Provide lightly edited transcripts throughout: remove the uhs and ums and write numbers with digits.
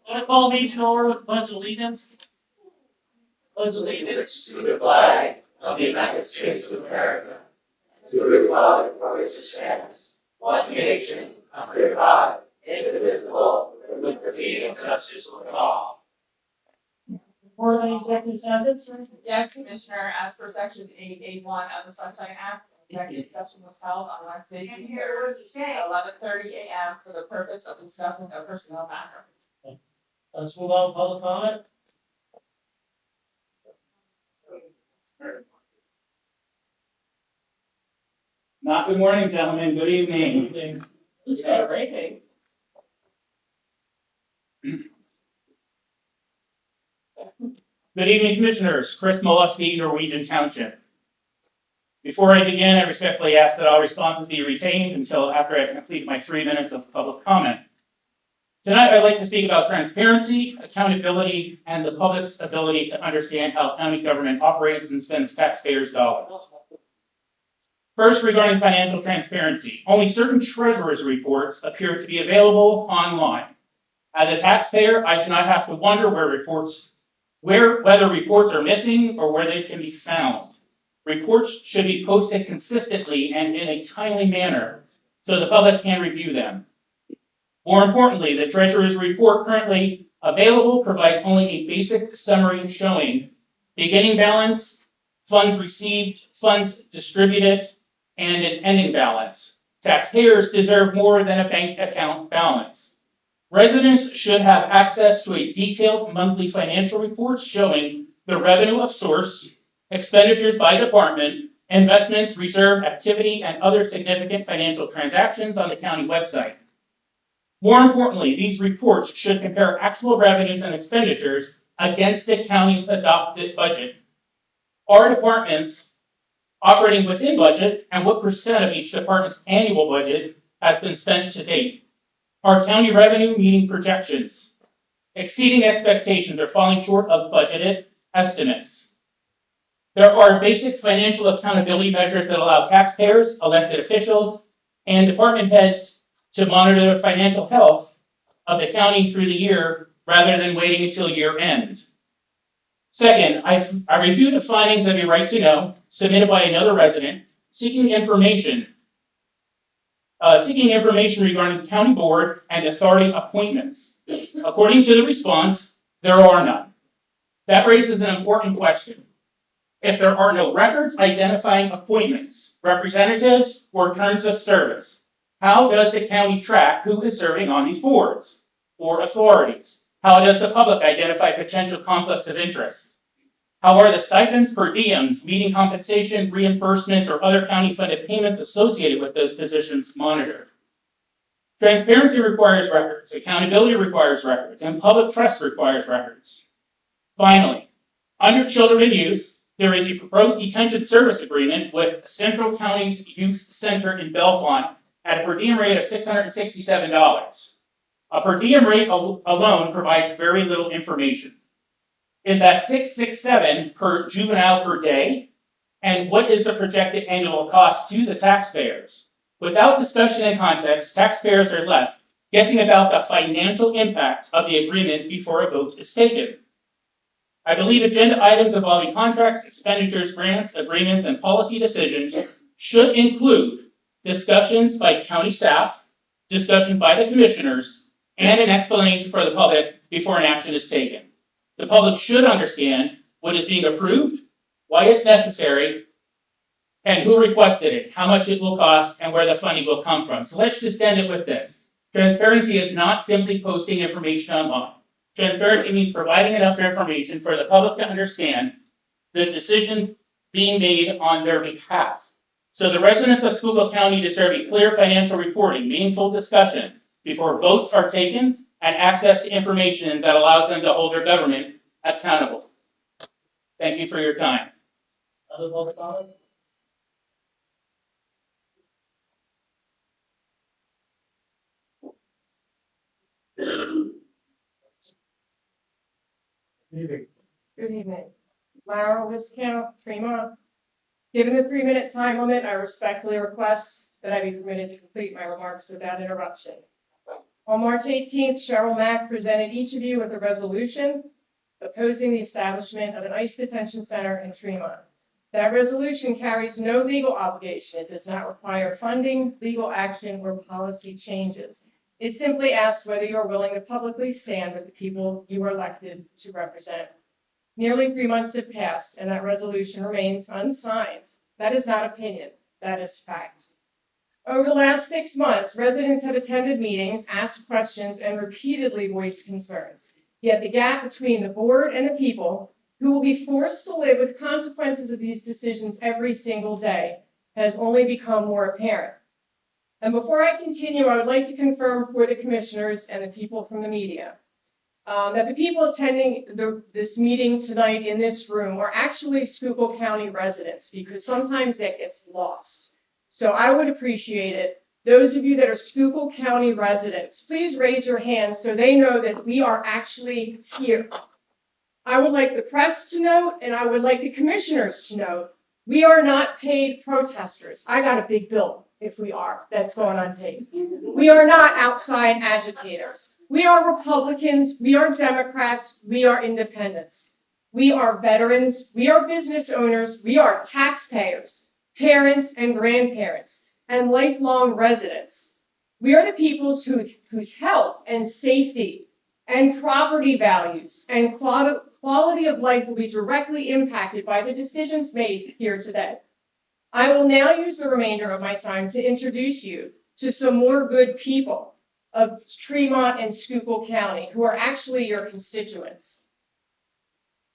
I call meeting to order with pledge of allegiance. Pledge Allegiance to the flag of the United States of America, to the republic for which it stands, one nation, under God, indivisible, with liberty and justice for all. For the executive session. Yes, Commissioner, as per section 8A1 of the Sunshine Act, the executive session was held on Wednesday, June 3rd, at 11:30 a.m. for the purpose of discussing a personnel matter. Let's move on to public comment. Not good morning, gentlemen. Good evening. Who's got a rating? Good evening, Commissioners. Chris Molesky, Norwegian Township. Before I begin, I respectfully ask that all responses be retained until after I've completed my 3 minutes of public comment. Tonight, I'd like to speak about transparency, accountability, and the public's ability to understand how county government operates and spends taxpayers' dollars. First, regarding financial transparency, only certain treasurer's reports appear to be available online. As a taxpayer, I should not have to wonder whether reports are missing or where they can be found. Reports should be posted consistently and in a timely manner so the public can review them. More importantly, the treasurer's report currently available provides only a basic summary showing beginning balance, funds received, funds distributed, and an ending balance. Taxpayers deserve more than a bank account balance. Residents should have access to a detailed monthly financial report showing the revenue of source, expenditures by department, investments, reserve, activity, and other significant financial transactions on the county website. More importantly, these reports should compare actual revenues and expenditures against the county's adopted budget. Are departments operating within budget, and what percent of each department's annual budget has been spent to date? Are county revenue meeting projections, exceeding expectations, or falling short of budgeted estimates? There are basic financial accountability measures that allow taxpayers, elected officials, and department heads to monitor the financial health of the county through the year rather than waiting until year end. Second, I reviewed the findings of a right to know submitted by another resident seeking information regarding county board and authority appointments. According to the response, there are none. That raises an important question. If there are no records identifying appointments, representatives, or terms of service, how does the county track who is serving on these boards or authorities? How does the public identify potential conflicts of interest? How are the stipends, per diems, meeting compensation, reimbursements, or other county-funded payments associated with those positions monitored? Transparency requires records, accountability requires records, and public trust requires records. Finally, under children and youth, there is a proposed detention service agreement with Central County's Youth Center in Bellefonte at a per diem rate of $667. A per diem rate alone provides very little information. Is that $667 per juvenile per day? And what is the projected annual cost to the taxpayers? Without discussion and context, taxpayers are left guessing about the financial impact of the agreement before a vote is taken. I believe agenda items involving contracts, expenditures, grants, agreements, and policy decisions should include discussions by county staff, discussion by the commissioners, and an explanation for the public before an action is taken. The public should understand what is being approved, why it's necessary, and who requested it, how much it will cost, and where the funding will come from. So let's just end it with this. Transparency is not simply posting information online. Transparency means providing enough information for the public to understand the decision being made on their behalf. So the residents of Schuylkill County deserve a clear financial reporting, meaningful discussion before votes are taken, and access to information that allows them to hold their government accountable. Thank you for your time. Other public comment? Good evening. Laurel Viscount, Tremont. Given the 3-minute time limit, I respectfully request that I be permitted to complete my remarks without interruption. On March 18th, Cheryl Mack presented each of you with a resolution opposing the establishment of an ICE detention center in Tremont. That resolution carries no legal obligation. It does not require funding, legal action, or policy changes. It simply asks whether you are willing to publicly stand with the people you were elected to represent. Nearly 3 months have passed, and that resolution remains unsigned. That is not opinion. That is fact. Over the last 6 months, residents have attended meetings, asked questions, and repeatedly voiced concerns. Yet the gap between the board and the people, who will be forced to live with consequences of these decisions every single day, has only become more apparent. And before I continue, I would like to confirm for the commissioners and the people from the media that the people attending this meeting tonight in this room are actually Schuylkill County residents, because sometimes that gets lost. So I would appreciate it. Those of you that are Schuylkill County residents, please raise your hands so they know that we are actually here. I would like the press to note, and I would like the commissioners to note, we are not paid protesters. I got a big bill if we are. That's going unpaid. We are not outside agitators. We are Republicans. We are Democrats. We are independents. We are veterans. We are business owners. We are taxpayers, parents and grandparents, and lifelong residents. We are the peoples whose health and safety and property values and quality of life will be directly impacted by the decisions made here today. I will now use the remainder of my time to introduce you to some more good people of Tremont and Schuylkill County who are actually your constituents.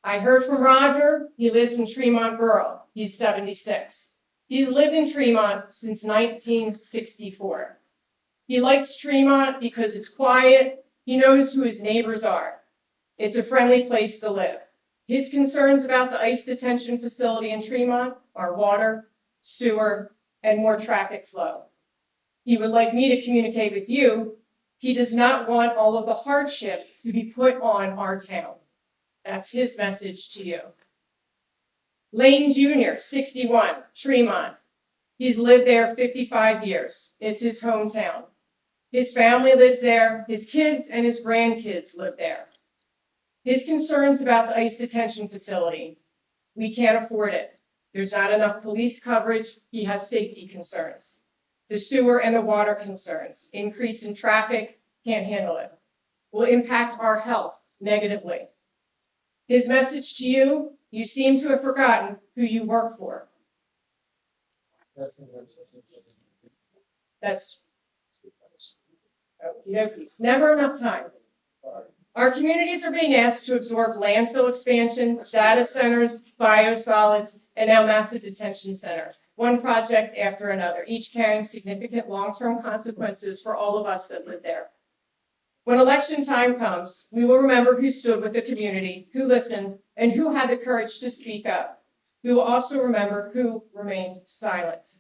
I heard from Roger. He lives in Tremont Borough. He's 76. He's lived in Tremont since 1964. He likes Tremont because it's quiet. He knows who his neighbors are. It's a friendly place to live. His concerns about the ICE detention facility in Tremont are water, sewer, and more traffic flow. He would like me to communicate with you. He does not want all of the hardship to be put on our town. That's his message to you. Lane Jr., 61, Tremont. He's lived there 55 years. It's his hometown. His family lives there. His kids and his grandkids live there. His concerns about the ICE detention facility. We can't afford it. There's not enough police coverage. He has safety concerns. The sewer and the water concerns. Increase in traffic, can't handle it. Will impact our health negatively. His message to you, you seem to have forgotten who you work for. That's never enough time. Our communities are being asked to absorb landfill expansion, data centers, biosolids, and now massive detention center. One project after another, each carrying significant long-term consequences for all of us that live there. When election time comes, we will remember who stood with the community, who listened, and who had the courage to speak up. We will also remember who remained silent.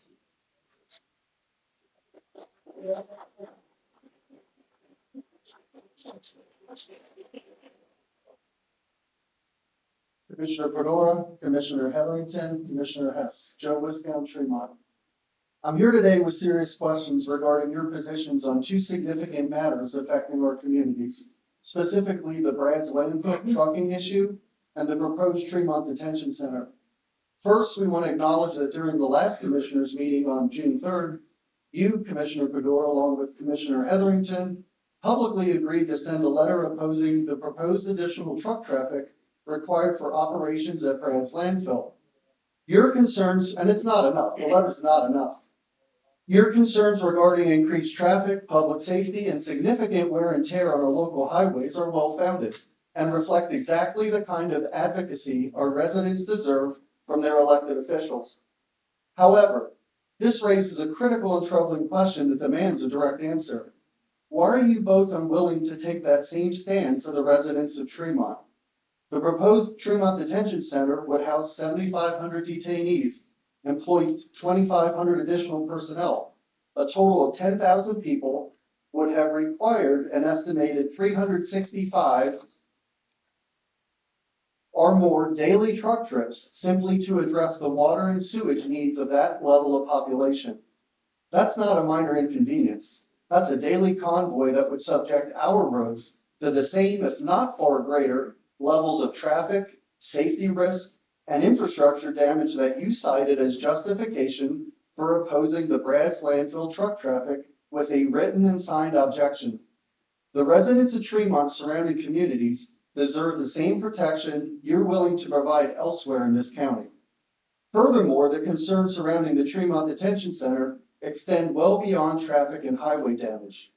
Commissioner Fedora, Commissioner Heatherington, Commissioner Hess, Joe Wiscombe, Tremont. I'm here today with serious questions regarding your positions on two significant matters affecting our communities, specifically the Brad's landfill trucking issue and the proposed Tremont Detention Center. First, we want to acknowledge that during the last commissioners meeting on June 3rd, you, Commissioner Fedora, along with Commissioner Heatherington, publicly agreed to send a letter opposing the proposed additional truck traffic required for operations at Brad's landfill. Your concerns, and it's not enough, the letter's not enough. Your concerns regarding increased traffic, public safety, and significant wear and tear on our local highways are well-founded and reflect exactly the kind of advocacy our residents deserve from their elected officials. However, this raises a critical and troubling question that demands a direct answer. Why are you both unwilling to take that same stand for the residents of Tremont? The proposed Tremont Detention Center would house 7,500 detainees, employ 2,500 additional personnel. A total of 10,000 people would have required an estimated 365 or more daily truck trips simply to address the water and sewage needs of that level of population. That's not a minor inconvenience. That's a daily convoy that would subject our roads to the same, if not far greater, levels of traffic, safety risk, and infrastructure damage that you cited as justification for opposing the Brad's landfill truck traffic with a written and signed objection. The residents of Tremont's surrounding communities deserve the same protection you're willing to provide elsewhere in this county. Furthermore, the concerns surrounding the Tremont Detention Center extend well beyond traffic and highway damage.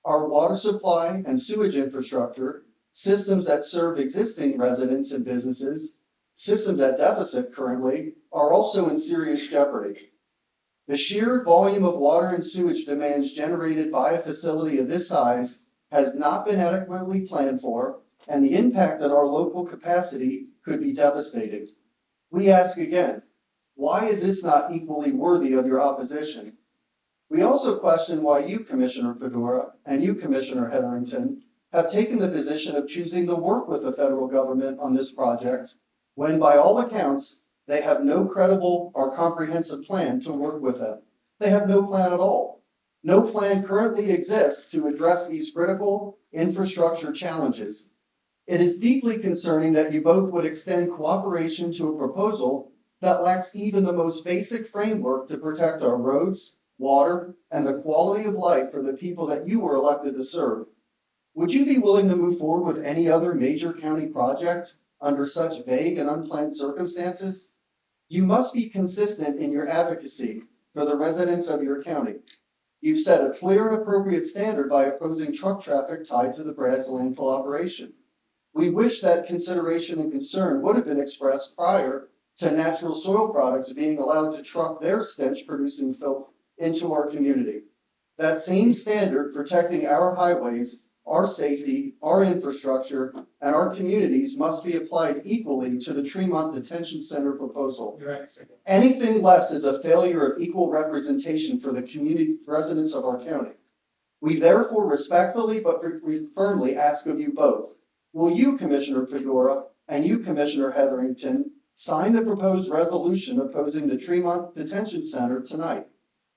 Our water supply and sewage infrastructure, systems that serve existing residents and businesses, systems at deficit currently, are also in serious jeopardy. The sheer volume of water and sewage demands generated by a facility of this size has not been adequately planned for, and the impact on our local capacity could be devastating. We ask again, why is this not equally worthy of your opposition? We also question why you, Commissioner Fedora, and you, Commissioner Heatherington, have taken the position of choosing to work with the federal government on this project, when by all accounts, they have no credible or comprehensive plan to work with them. They have no plan at all. No plan currently exists to address these critical infrastructure challenges. It is deeply concerning that you both would extend cooperation to a proposal that lacks even the most basic framework to protect our roads, water, and the quality of life for the people that you were elected to serve. Would you be willing to move forward with any other major county project under such vague and unplanned circumstances? You must be consistent in your advocacy for the residents of your county. You've set a clear and appropriate standard by opposing truck traffic tied to the Brad's landfill operation. We wish that consideration and concern would have been expressed prior to natural soil products being allowed to truck their stench-producing filth into our community. That same standard protecting our highways, our safety, our infrastructure, and our communities must be applied equally to the Tremont Detention Center proposal. Anything less is a failure of equal representation for the community residents of our county. We therefore respectfully but firmly ask of you both, will you, Commissioner Fedora, and you, Commissioner Heatherington, sign the proposed resolution opposing the Tremont Detention Center tonight,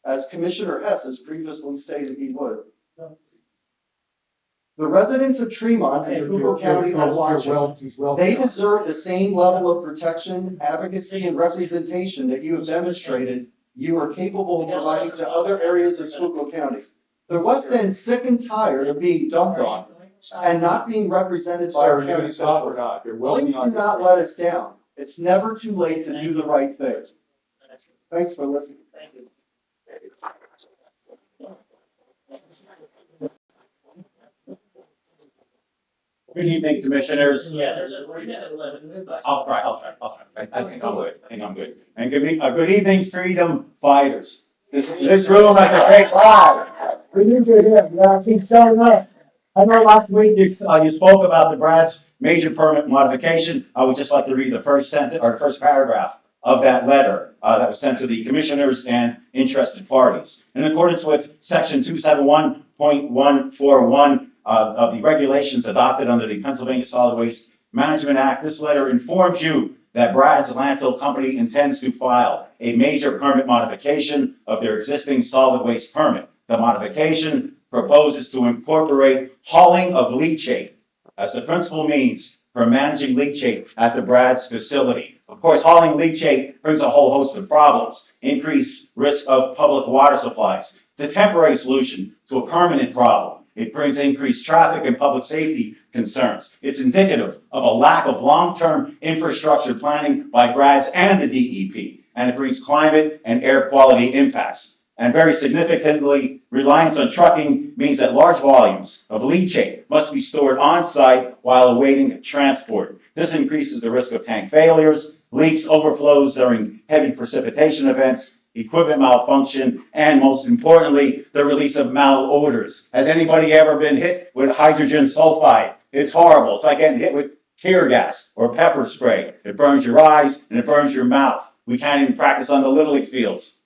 as Commissioner Hess has previously stated he would? The residents of Tremont and Schuylkill County are watching. They deserve the same level of protection, advocacy, and representation that you have demonstrated you are capable of providing to other areas of Schuylkill County. They're West End sick and tired of being dumped on and not being represented by our county officials. Please do not let us down. It's never too late to do the right thing. Thanks for listening. Thank you. Good evening, commissioners. Yeah, there's a 3-minute limit. I'll try. I think I'm good. And good evening, freedom fighters. This room has a great pride. We need you here. Yeah, keep showing up. I know last week you spoke about the Brad's major permit modification. I would just like to read the first sentence or the first paragraph of that letter that was sent to the commissioners and interested parties. In accordance with section 271.141 of the regulations adopted under the Pennsylvania Solid Waste Management Act. This letter informs you that Brad's Landfill Company intends to file a major permit modification of their existing solid waste permit. The modification proposes to incorporate hauling of leachate as the principal means for managing leachate at the Brad's facility. Of course, hauling leachate brings a whole host of problems, increased risk of public water supplies. It's a temporary solution to a permanent problem. It brings increased traffic and public safety concerns. It's indicative of a lack of long-term infrastructure planning by Brad's and the DEP, and it brings climate and air quality impacts. And very significantly, reliance on trucking means that large volumes of leachate must be stored on-site while awaiting transport. This increases the risk of tank failures, leaks, overflows during heavy precipitation events, equipment malfunction, and most importantly, the release of malodors. Has anybody ever been hit with hydrogen sulfide? It's horrible. It's like getting hit with tear gas or pepper spray. It burns your eyes and it burns your mouth. We can't even practice on the Little League fields.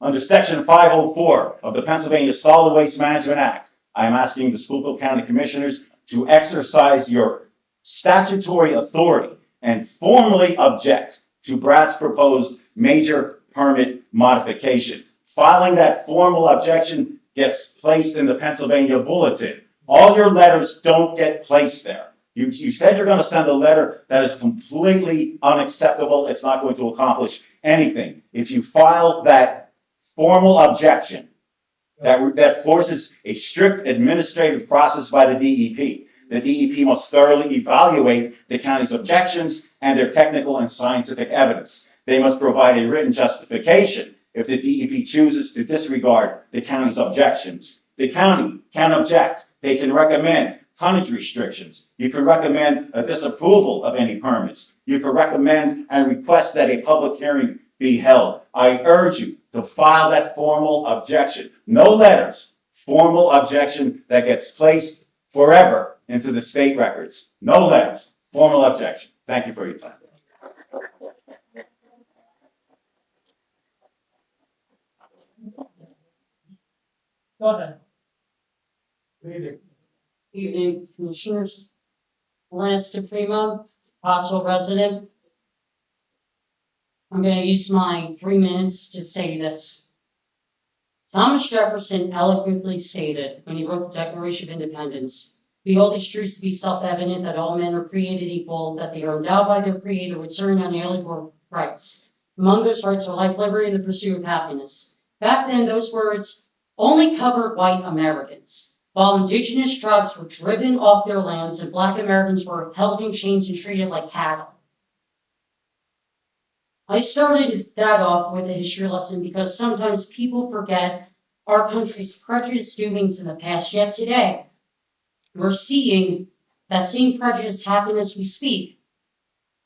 Under Section 504 of the Pennsylvania Solid Waste Management Act, I am asking the Schuylkill County Commissioners to exercise your statutory authority and formally object to Brad's proposed major permit modification. Filing that formal objection gets placed in the Pennsylvania Bulletin. All your letters don't get placed there. You said you're going to send a letter that is completely unacceptable. It's not going to accomplish anything. If you file that formal objection that forces a strict administrative process by the DEP, the DEP must thoroughly evaluate the county's objections and their technical and scientific evidence. They must provide a written justification if the DEP chooses to disregard the county's objections. The county can object. They can recommend tonnage restrictions. You can recommend a disapproval of any permits. You can recommend and request that a public hearing be held. I urge you to file that formal objection. No letters, formal objection that gets placed forever into the state records. No letters, formal objection. Thank you for your time. Go ahead. Evening, Commissioners. Lance DePrimo, Pottsville resident. I'm going to use my 3 minutes to say this. Thomas Jefferson eloquently stated when he wrote the Declaration of Independence, "We hold these truths to be self-evident that all men are created equal, that they are endowed by their Creator with certain unalienable rights. Among those rights are life, liberty, and the pursuit of happiness." Back then, those words only covered white Americans, while indigenous tribes were driven off their lands and Black Americans were held in chains and treated like cattle. I started that off with a history lesson because sometimes people forget our country's prejudiced doings in the past, yet today we're seeing that same prejudice happen as we speak.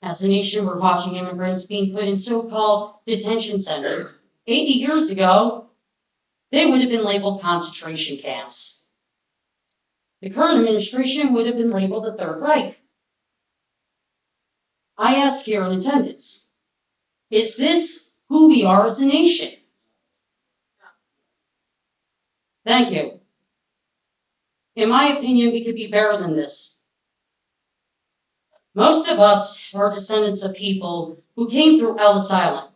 As a nation, we're watching immigrants being put in so-called detention centers. 80 years ago, they would have been labeled concentration camps. The current administration would have been labeled the Third Reich. I ask here in attendance, is this who we are as a nation? Thank you. In my opinion, we could be better than this. Most of us are descendants of people who came through Ellis Island.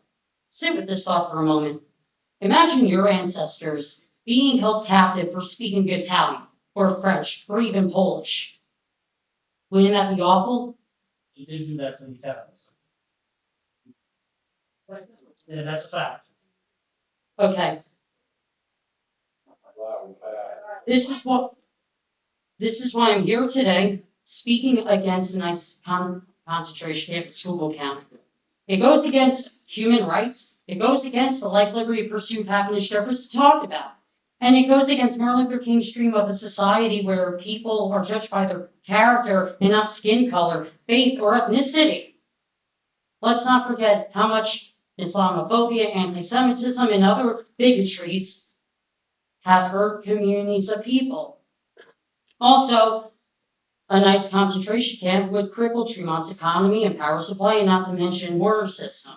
Sit with this thought for a moment. Imagine your ancestors being held captive for speaking Italian, or French, or even Polish. Wouldn't that be awful? You did do that for the Italians. Yeah, that's a fact. Okay. This is why I'm here today, speaking against a nice concentration camp at Schuylkill County. It goes against human rights. It goes against the life, liberty, pursuit of happiness Jefferson talked about. And it goes against Martin Luther King's dream of a society where people are judged by their character and not skin color, faith, or ethnicity. Let's not forget how much Islamophobia, anti-Semitism, and other bigotries have hurt communities of people. Also, a nice concentration camp would cripple Tremont's economy and power supply, and not to mention water system.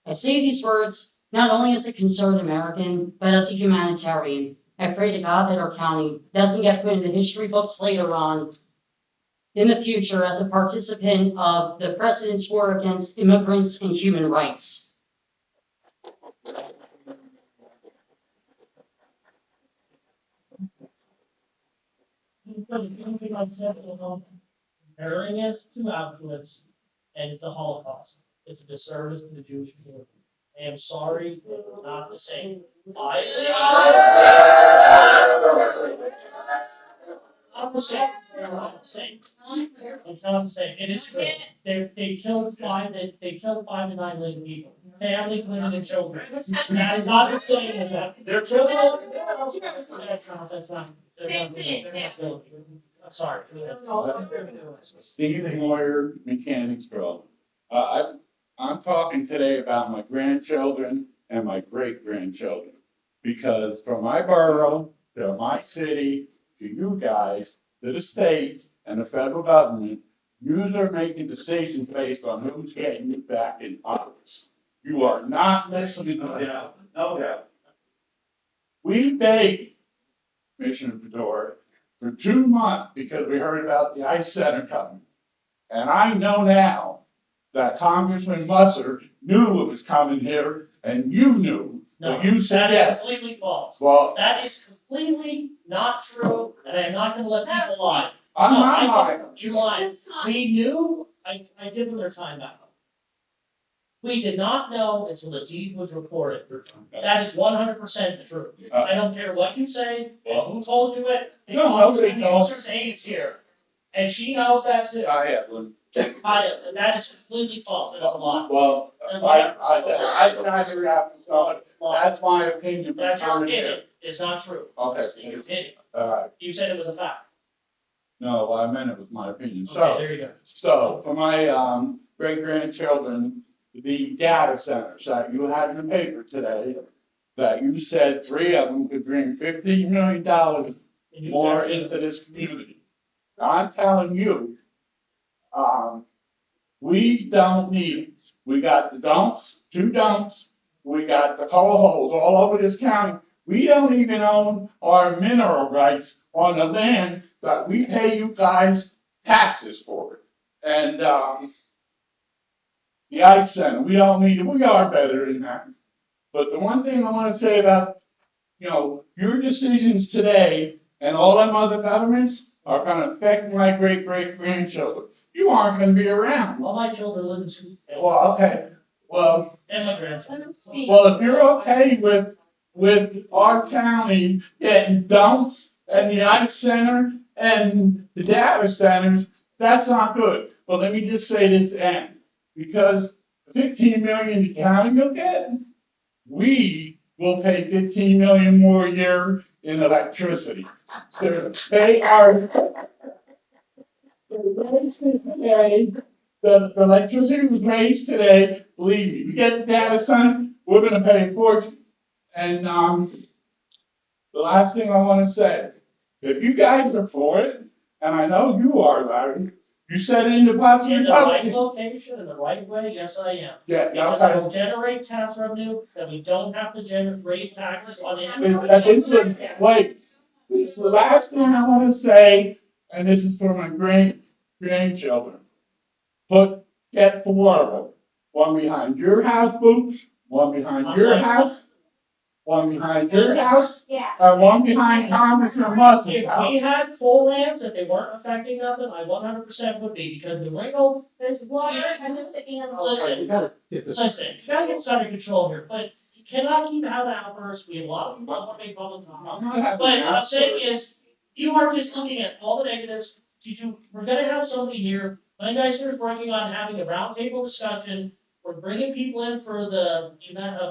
I say these words not only as a concerned American, but as a humanitarian. I pray to God that our county doesn't get put in the history books later on in the future as a participant of the President's War against immigrants and human rights. Comparing this to Auschwitz and the Holocaust, it's a disservice to the Jewish community. I am sorry, but not the same. Not the same. Not the same. It's not the same. It is true. They killed 5 to 9 million people. Families, women, and children. That is not the same as that. They're killing. That's not. Same thing. They're not killing. I'm sorry. Steve Moyer, Mechanicsville. I'm talking today about my grandchildren and my great-grandchildren. Because from my borough to my city, to you guys, to the state and the federal government, you are making decisions based on who's getting you back in office. You are not listening to them. No doubt. We begged Commissioner Bedore for 2 months because we heard about the ice center coming. And I know now that Congressman Musser knew it was coming here, and you knew, No, but you said that is yes. completely false. Well, That is completely not true, and I am not gonna let people lie. I'm No, not I lying. think you lied. We knew, I give them their time back. We did not know until the deed was recorded. That is 100% true. I don't care what you say, and who told you it. The No, nobody knows. officer's aide's here, and she knows that too. I have one. That is completely false. That is a lie. Well, I deny the rap, so that's my opinion. That's your opinion. It's not true. Okay. It's your opinion. Alright, You said it was a fact. no, I meant it was my opinion. Okay, So, there you go. so for my, great-grandchildren, the data centers that you had in the paper today, that you said 3 of them could bring $15 million more into this community. I'm telling you, we don't need it. We got the dumps, 2 dumps, we got the coal holes all over this county. We don't even own our mineral rights on the land that we pay you guys taxes for. And, the ice center, we don't need it, we are better than that. But the one thing I wanna say about, your decisions today and all them other governments are gonna affect my great-great-grandchildren. You aren't gonna be around. All my children live in Schuylkill. Well, okay, well, And my grandchildren. if you're okay with our county getting dumps and the ice center and the data centers, that's not good. But let me just say this end, because the 15 million the county will get, we will pay 15 million more a year in electricity. They are, today, the electricity was raised today, believe me, we get the data center, we're gonna pay a fortune. And, the last thing I wanna say, if you guys are for it, and I know you are, Larry, you said it in the Party In the right Republican. location, in the right way, yes, I am. Yeah, Because okay. it will generate tax revenue, that we don't have to raise taxes on it. Wait, this is the last thing I wanna say, and this is for my grandchildren. Get 4 of them, one behind your house, Boots, one behind your house, one behind your house, and one behind Congressman Mussel's If we house. had full lands that they weren't affecting nothing, I 100% would be, because New England, there's water, and there's animals. Listen, you gotta get this under control here, but you cannot keep having outbursts, we have a lot of people that want to make public comment. I'm not having But what I'm saying outbursts. is, you are just looking at all the negatives. We're gonna have somebody here, Glenn Geisler is working on having a roundtable discussion. We're bringing people in for the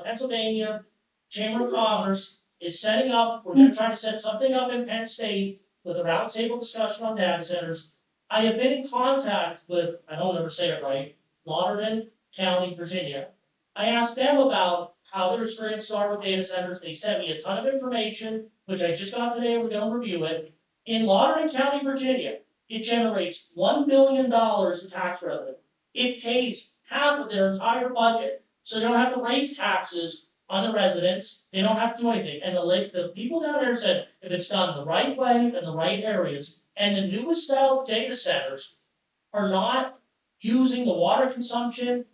Pennsylvania Chamber of Commerce is setting up, we're gonna try to set something up in Penn State with a roundtable discussion on data centers. I have been in contact with, I don't ever say it right, Lauderdale County, Virginia. I asked them about how their experience are with data centers. They sent me a ton of information, which I just got today, we're gonna review it. In Lauderdale County, Virginia, it generates $1 billion in tax revenue. It pays half of their entire budget, so they don't have to raise taxes on the residents, they don't have to do anything, and the people down there said, if it's done the right way in the right areas, and the newest style data centers are not using the water consumption,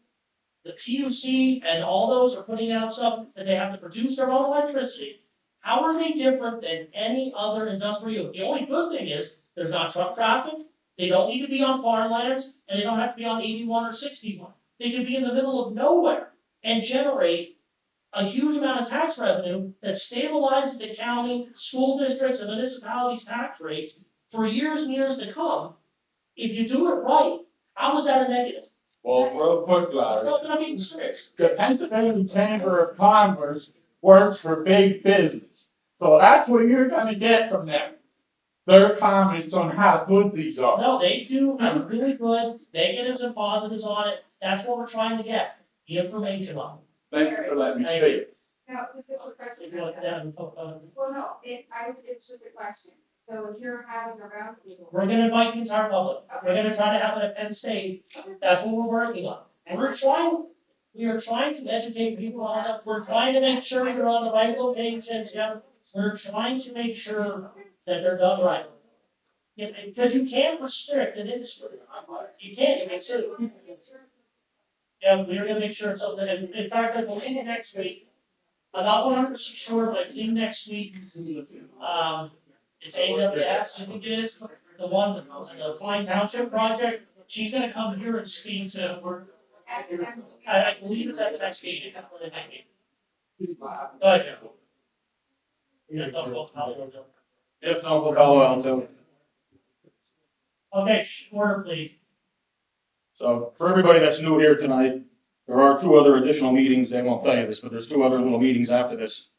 the PUC and all those are putting out stuff that they have to produce their own electricity. How are they different than any other industrial use? The only good thing is, there's not truck traffic, they don't need to be on farmlands, and they don't have to be on 81 or 61. They can be in the middle of nowhere and generate a huge amount of tax revenue that stabilizes the county, school districts, and municipalities' tax rates for years and years to come. If you do it right, how is that a negative? Well, real quick, Larry. No, I mean, serious. The Pennsylvania Chamber of Commerce works for big business. So that's what you're gonna get from them. Their comments on how good these are. No, they do really good, negatives and positives on it, that's what we're trying to get, the information on. Thank you for letting me speak. No, just a quick question. If you want that, Well, no, it's just a question. So if you're having a roundtable. we're gonna invite the entire public, we're gonna try to have it at Penn State, that's what we're working on. And we are trying to educate people on it, we're trying to make sure you're on the right locations, yeah. We're trying to make sure that they're done right. Yeah, because you can't restrict an industry, you can't, you can sue. Yeah, we're gonna make sure it's open, and in fact, I believe next week, I'm not 100% sure, but I believe next week, it's AWS, I think it is, the one, the Klein Township project, she's gonna come here and speak to, I believe it's at the next meeting. Go ahead, Jeff. Yeah, don't go Palo Alto. If not, go Palo Alto. Okay, order please. So for everybody that's new here tonight, there are 2 other additional meetings. They won't tell you this, but there's 2 other little meetings after this.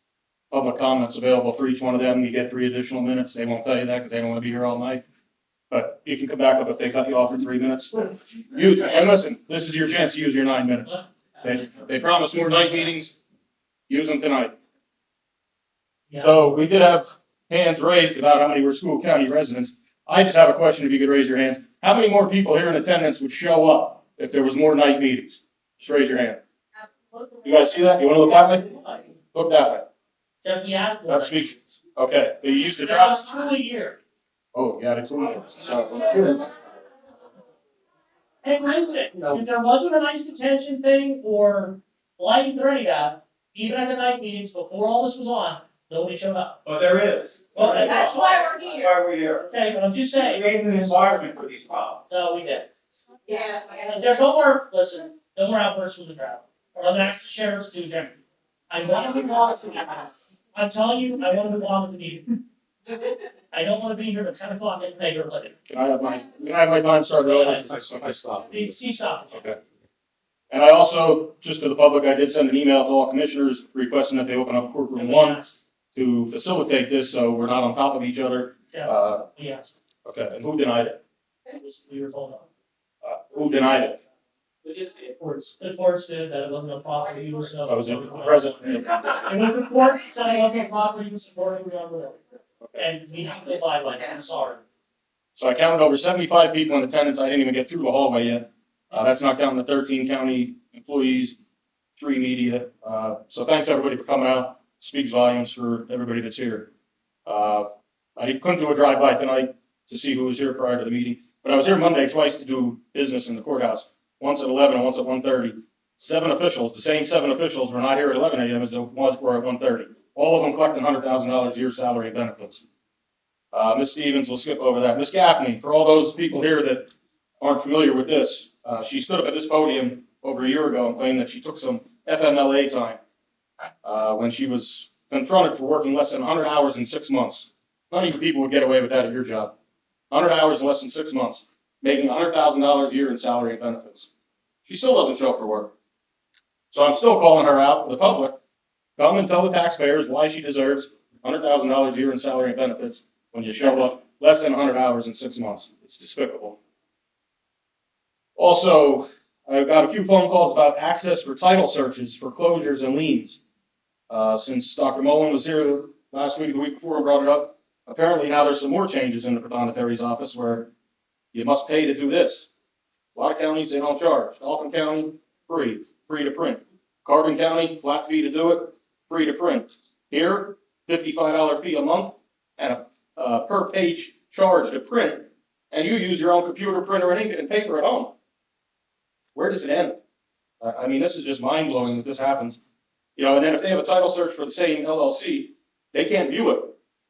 Public comments available for each one of them. You get 3 additional minutes. They won't tell you that because they don't want to be here all night. But you can come back up if they cut you off for 3 minutes. And listen, this is your chance to use your 9 minutes. They promised more night meetings. Use them tonight. Yeah. So we did have hands raised about how many were Schuylkill County residents. I just have a question, if you could raise your hands. How many more people here in attendance would show up if there was more night meetings? Just raise your hand. You guys see that? You wanna look that way? Look that way. Jeff, you have. That's speaking. Okay, you used to That try. was 2 a year. Oh, yeah, it's 2 minutes. So, Hey, listen, if there wasn't a nice detention thing or lighting threatening that, even at the night meetings, before all this was on, nobody showed up. But there is. Well, that's why we're That's here. why we're here. Okay, but I'm just We saying, made an environment for these problems. no, we did. Yeah. And there's no more, listen, no more outbursts from the crowd. Or I'm gonna ask the sheriffs to adjourn. I want to move on with the I'm telling you, I want to move on with the meeting. I don't want to be here at 10 o'clock at night or 11. can I have my time started early? I stopped. See, stop. Okay. And I also, just to the public, I did send an email to all commissioners requesting that they open up courtroom 1 to facilitate this, so we're not on top of each other. Yeah, we asked. Okay, and who denied it? We were told. Who denied it? The courts did, that it wasn't a proper use of. I was present. It was the courts that said it wasn't a proper use of court, and we have to abide by that, I'm sorry. So I counted over 75 people in attendance. I didn't even get through the hallway yet. That's not counting the 13 county employees, 3 media. So thanks everybody for coming out. Speaks volumes for everybody that's here. I couldn't do a drive-by tonight to see who was here prior to the meeting, but I was here Monday twice to do business in the courthouse. Once at 11 and once at 1:30. 7 officials, the same 7 officials were not here at 11 a.m. as they were at 1:30. All of them collecting $100,000 a year salary and benefits. Ms. Stevens, we'll skip over that. Ms. Gaffney, for all those people here that aren't familiar with this, she stood up at this podium over a year ago and claimed that she took some FMLA time when she was confronted for working less than 100 hours in 6 months. None of you people would get away with that at your job. 100 hours in less than 6 months, making $100,000 a year in salary and benefits. She still doesn't show up for work. So I'm still calling her out to the public. Come and tell the taxpayers why she deserves $100,000 a year in salary and benefits when you show up less than 100 hours in 6 months. It's despicable. Also, I've got a few phone calls about access for title searches, foreclosures, and liens. Since Dr. Mullen was here last week, the week before, and brought it up, apparently now there's some more changes in the Protonotari's office where you must pay to do this. A lot of counties, they don't charge. Dauphin County, free to print. Carbon County, flat fee to do it. free to print. Here, $55 fee a month and a per page charge to print, and you use your own computer, printer, and ink and paper at home. Where does it end? I mean, this is just mind blowing that this happens. You know, and then if they have a title search for the same LLC, they can't view it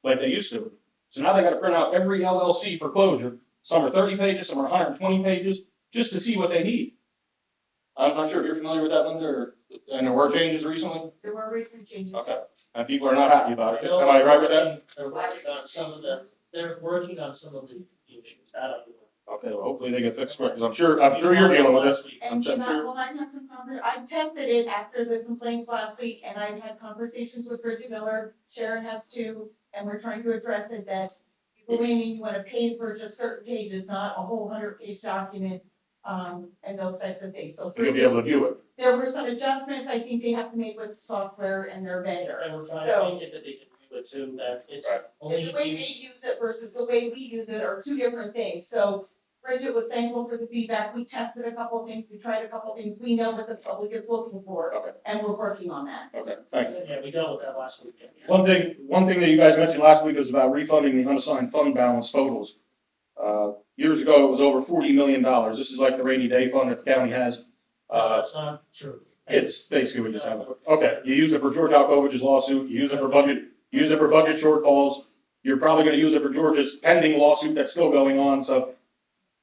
like they used to. So now they gotta print out every LLC for closure. Some are 30 pages, some are 120 pages, just to see what they need. I'm not sure if you're familiar with that, Linda, and there were changes recently, There were recent changes. Okay. And people are not happy about it. Am I right with that? They're working on some of the issues. Okay, well, hopefully they get fixed quick, because I'm sure you're dealing with this. I'm And sure. well, I've had some I tested it after the complaints last week, and I've had conversations with Bridget Miller, Sharon has too, and we're trying to address it, that you go in and you wanna pay for just certain pages, not a whole 100-page document, and those types of things, so. You'll be able to view it. There were some adjustments I think they have to make with the software and their vendor. And we're trying to make it that they can do it too, that it's Right. only. And the way they use it versus the way we use it are two different things, so Bridget was thankful for the feedback, we tested a couple things, we tried a couple things, we know what the public is looking for. Okay. And we're working on that. Okay, thank you. Yeah, we dealt with that last week. One thing that you guys mentioned last week was about refunding the unassigned fund balance totals. Years ago, it was over $40 million. This is like the rainy day fund that the county has. That's not true. It's basically what you just have. Okay, you use it for George Alkovich's lawsuit, you use it for budget shortfalls. You're probably gonna use it for George's pending lawsuit that's still going on, so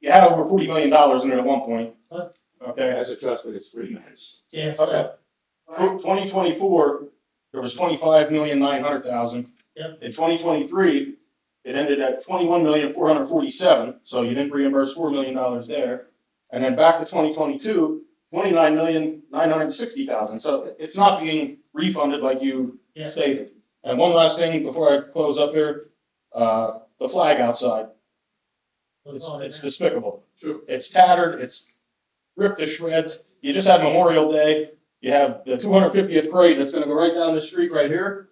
you had over $40 million in it at one point. Okay, As a trustee, it's 3 minutes. Yes. okay. 2024, there was 25,900,000. Yep. In 2023, it ended at 21,447,000, so you didn't reimburse $4 million there. And then back to 2022, 29,960,000. So it's not being refunded like you Yeah. stated. And one last thing before I close up here, the flag outside. It's despicable. Sure. It's tattered, it's ripped to shreds. You just had Memorial Day. You have the 250th parade that's gonna go right down the street right here,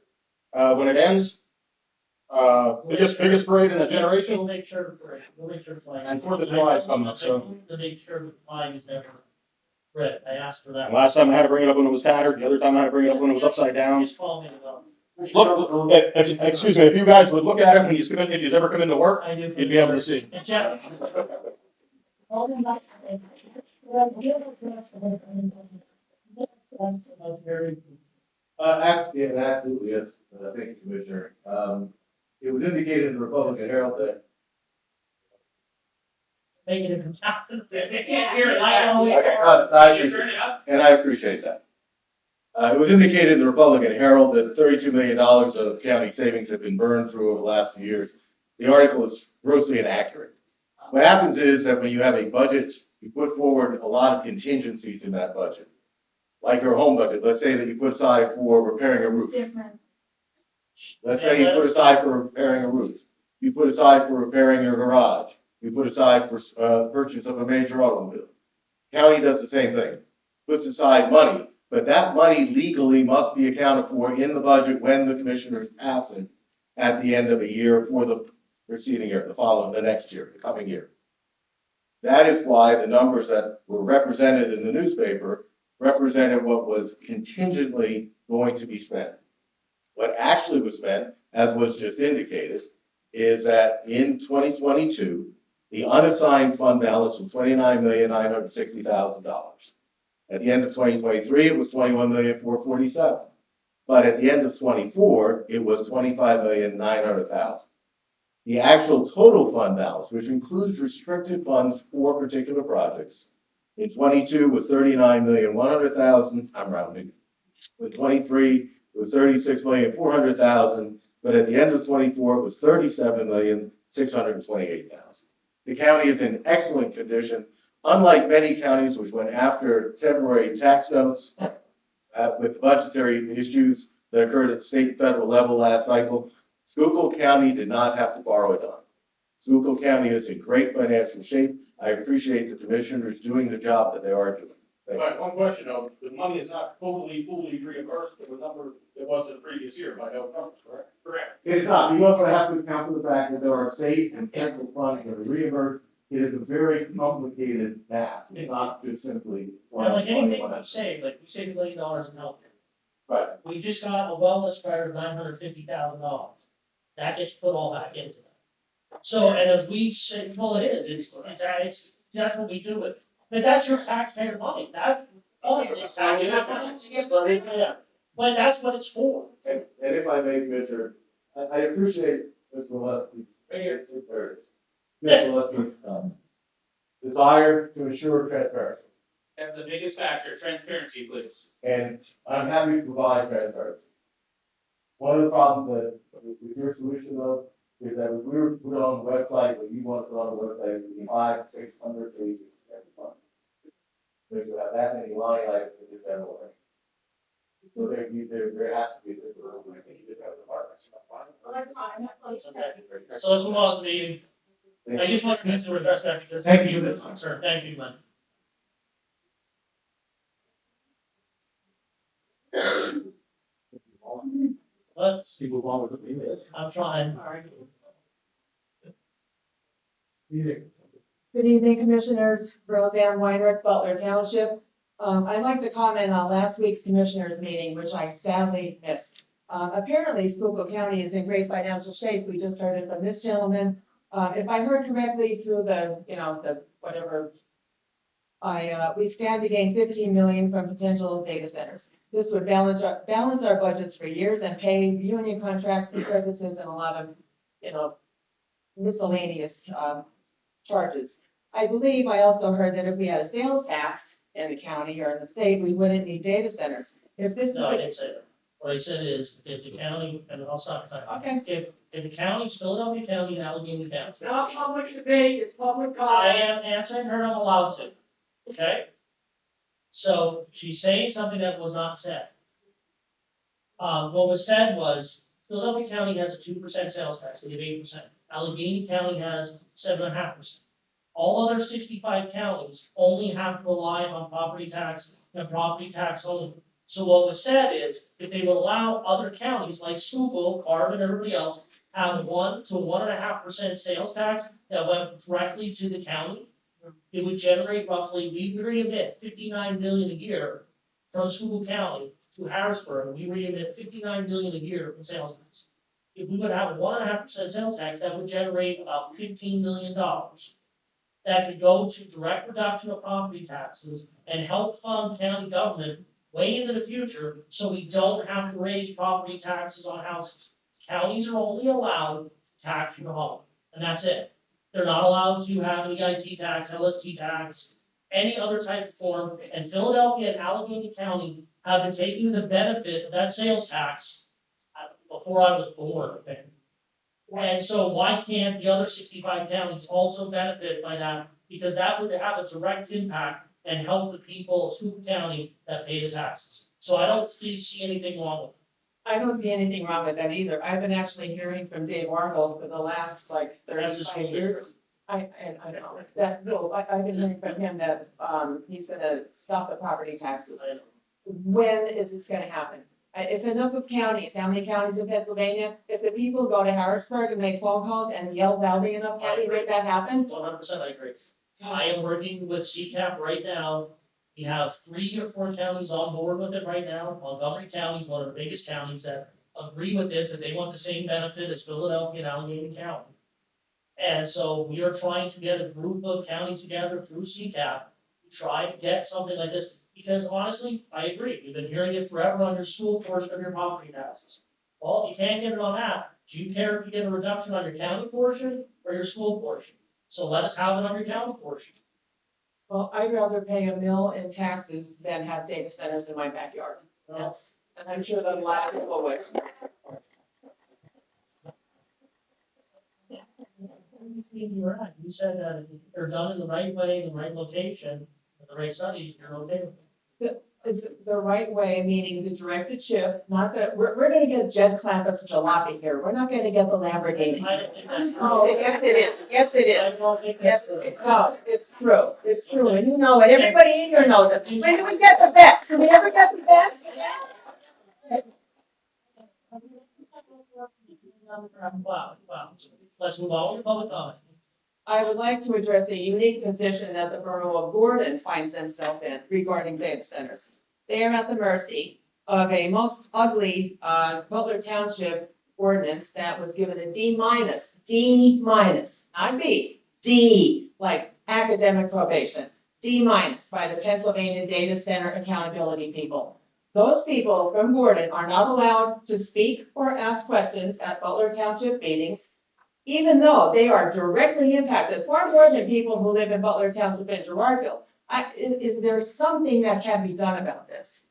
when it ends. Biggest parade in a generation. We'll make sure, the flag. And 4th of July is coming up, so. To make sure the flag is never red, I asked for that. Last time I had to bring it up when it was tattered, the other time I had to bring it up when it was upside down. Just call me about Look, excuse me, if you guys would look at it when you come in, if you've ever come into work, I do. you'd be able to see. And Jeff. Yeah, absolutely, yes. Thank you, Commissioner. It was indicated in the Republican Herald that. Making it consistent. They can't hear it, I don't. Okay, I appreciate that. It was indicated in the Republican Herald that $32 million of county savings have been burned through over the last few years. The article is grossly inaccurate. What happens is that when you have a budget, you put forward a lot of contingencies in that budget. Like your home budget, let's say that you put aside for repairing a roof. Different. Let's say you put aside for repairing a roof. You put aside for repairing your garage. You put aside for purchase of a major automobile. County does the same thing. Puts aside money, but that money legally must be accounted for in the budget when the commissioners pass it at the end of a year for the preceding year, the next year, the coming year. That is why the numbers that were represented in the newspaper represented what was contingently going to be spent. What actually was spent, as was just indicated, is that in 2022, the unassigned fund balance was $29,960,000. At the end of 2023, it was $21,447,000. But at the end of 24, it was $25,900,000. The actual total fund balance, which includes restricted funds for particular projects, in 22 was $39,100,000. I'm rounding. In 23, it was $36,400,000. But at the end of 24, it was $37,628,000. The county is in excellent condition, unlike many counties which went after temporary tax notes with budgetary issues that occurred at the state and federal level last cycle. Schuylkill County did not have to borrow a dime. Schuylkill County is in great financial shape. I appreciate the commissioners doing the job that they are doing. But one question though, the money is not fully reimbursed for the number it was in the previous year by those numbers, correct? Correct. It is not. You also have to account for the fact that there are state and federal funds that are reimbursed. It is a very complicated task. It's not just simply. Well, like anything we save $1 million in healthcare. Right. We just got a wellness credit of $950,000. That gets put all back into that. So, and as we say, well, it is, that's what we do with it. But that's your taxpayer money, that, all of this taxpayer money. Yeah, but that's what it's for. And if I may, Commissioner, I appreciate Mr. Molesky's, Right here. Mr. Molesky's, desire to ensure transparency. That's the biggest factor, transparency, please. And I'm happy to provide transparency. One of the problems that with your solution though, is that if we were to put it on the website, what you want to put on the website, it would be 500-600 pages every month. Because you have that many line items in the general way. So there has to be a different way. So let's move on to the meeting. I just want to address that because. Thank you. Sir, thank you, Glenn. Let's Move on with the meeting. I'm trying. Good evening, Commissioners. Roseanne Weinrich, Butler Township. I'd like to comment on last week's Commissioners meeting, which I sadly missed. Apparently, Schuylkill County is in great financial shape. We just heard it from this gentleman. If I heard correctly through the whatever, we stand to gain 15 million from potential data centers. This would balance our budgets for years and pay union contracts and services and a lot of, miscellaneous, charges. I believe I also heard that if we had a sales tax in the county or in the state, we wouldn't need data centers. If this is. No, I didn't say that. What I said is, if the county, and I'll stop the time. Okay. If the county's Philadelphia County and Allegheny County. It's not public debate, it's public comment. I am answering her, I'm allowed to, okay? So she's saying something that was not said. What was said was, Philadelphia County has a 2% sales tax, they give 8%. Allegheny County has 7.5%. All other 65 counties only have to rely on property tax and property tax only. So what was said is, if they would allow other counties like Schuylkill, Carbon, everybody else, have 1 to 1.5% sales tax that went directly to the county, it would generate roughly, we reemit 59 million a year from Schuylkill County to Harrisburg. We reemit 59 million a year in sales tax. If we would have a 1.5% sales tax, that would generate about $15 million. That could go to direct reduction of property taxes and help fund county government way into the future, so we don't have to raise property taxes on houses. Counties are only allowed to tax your home, and that's it. They're not allowed to have any IT tax, LST tax, any other type of form, and Philadelphia and Allegheny County have been taking the benefit of that sales tax before I was born, I think. And so why can't the other 65 counties also benefit by that? Because that would have a direct impact and help the people of Schuylkill County that pay the taxes. So I don't see anything wrong with it. I don't see anything wrong with that either. I've been actually hearing from Dave Wargle for the last like That's the 35 school years. district. I don't know, that, no, I've been hearing from him that, he's gonna stop the property taxes. I know. When is this gonna happen? If enough of counties, how many counties in Pennsylvania, if the people go to Harrisburg and make phone calls and yell loudly enough, can we make that happen? 100% I agree. I am working with CCAP right now. We have 3 or 4 counties on board with it right now. Montgomery County is one of the biggest counties that agree with this, that they want the same benefit as Philadelphia and Allegheny County. And so we are trying to get a group of counties together through CCAP to try to get something like this. Because honestly, I agree, we've been hearing it forever on your school portion of your property taxes. Well, if you can't get it on that, do you care if you get a reduction on your county portion or your school portion? So let us have it on your county portion. Well, I'd rather pay a mill in taxes than have data centers in my backyard. That's, and I'm sure that a lot of people would. You're right. You said that if they're done in the right way, in the right location, with the right studies, you're okay with it. The right way, meaning the directed shift, not that, we're gonna get Jed Clappett's jalopy here, we're not gonna get the Lamborghini. I don't think that's. Oh, yes, it is, yes, it I is. don't think Yes, that's. no, it's true, and you know it, everybody in here knows it. When do we get the best? Do we ever get the best? Wow. Let's move on to public comment. I would like to address a unique position that the borough of Gordon finds themselves in regarding data centers. They are at the mercy of a most ugly, Butler Township ordinance that was given a D minus, not B, D, like academic probation, D minus by the Pennsylvania Data Center Accountability people. Those people from Gordon are not allowed to speak or ask questions at Butler Township meetings, even though they are directly impacted, far more than people who live in Butler Township and Gerardville. Is there something that can be done about this?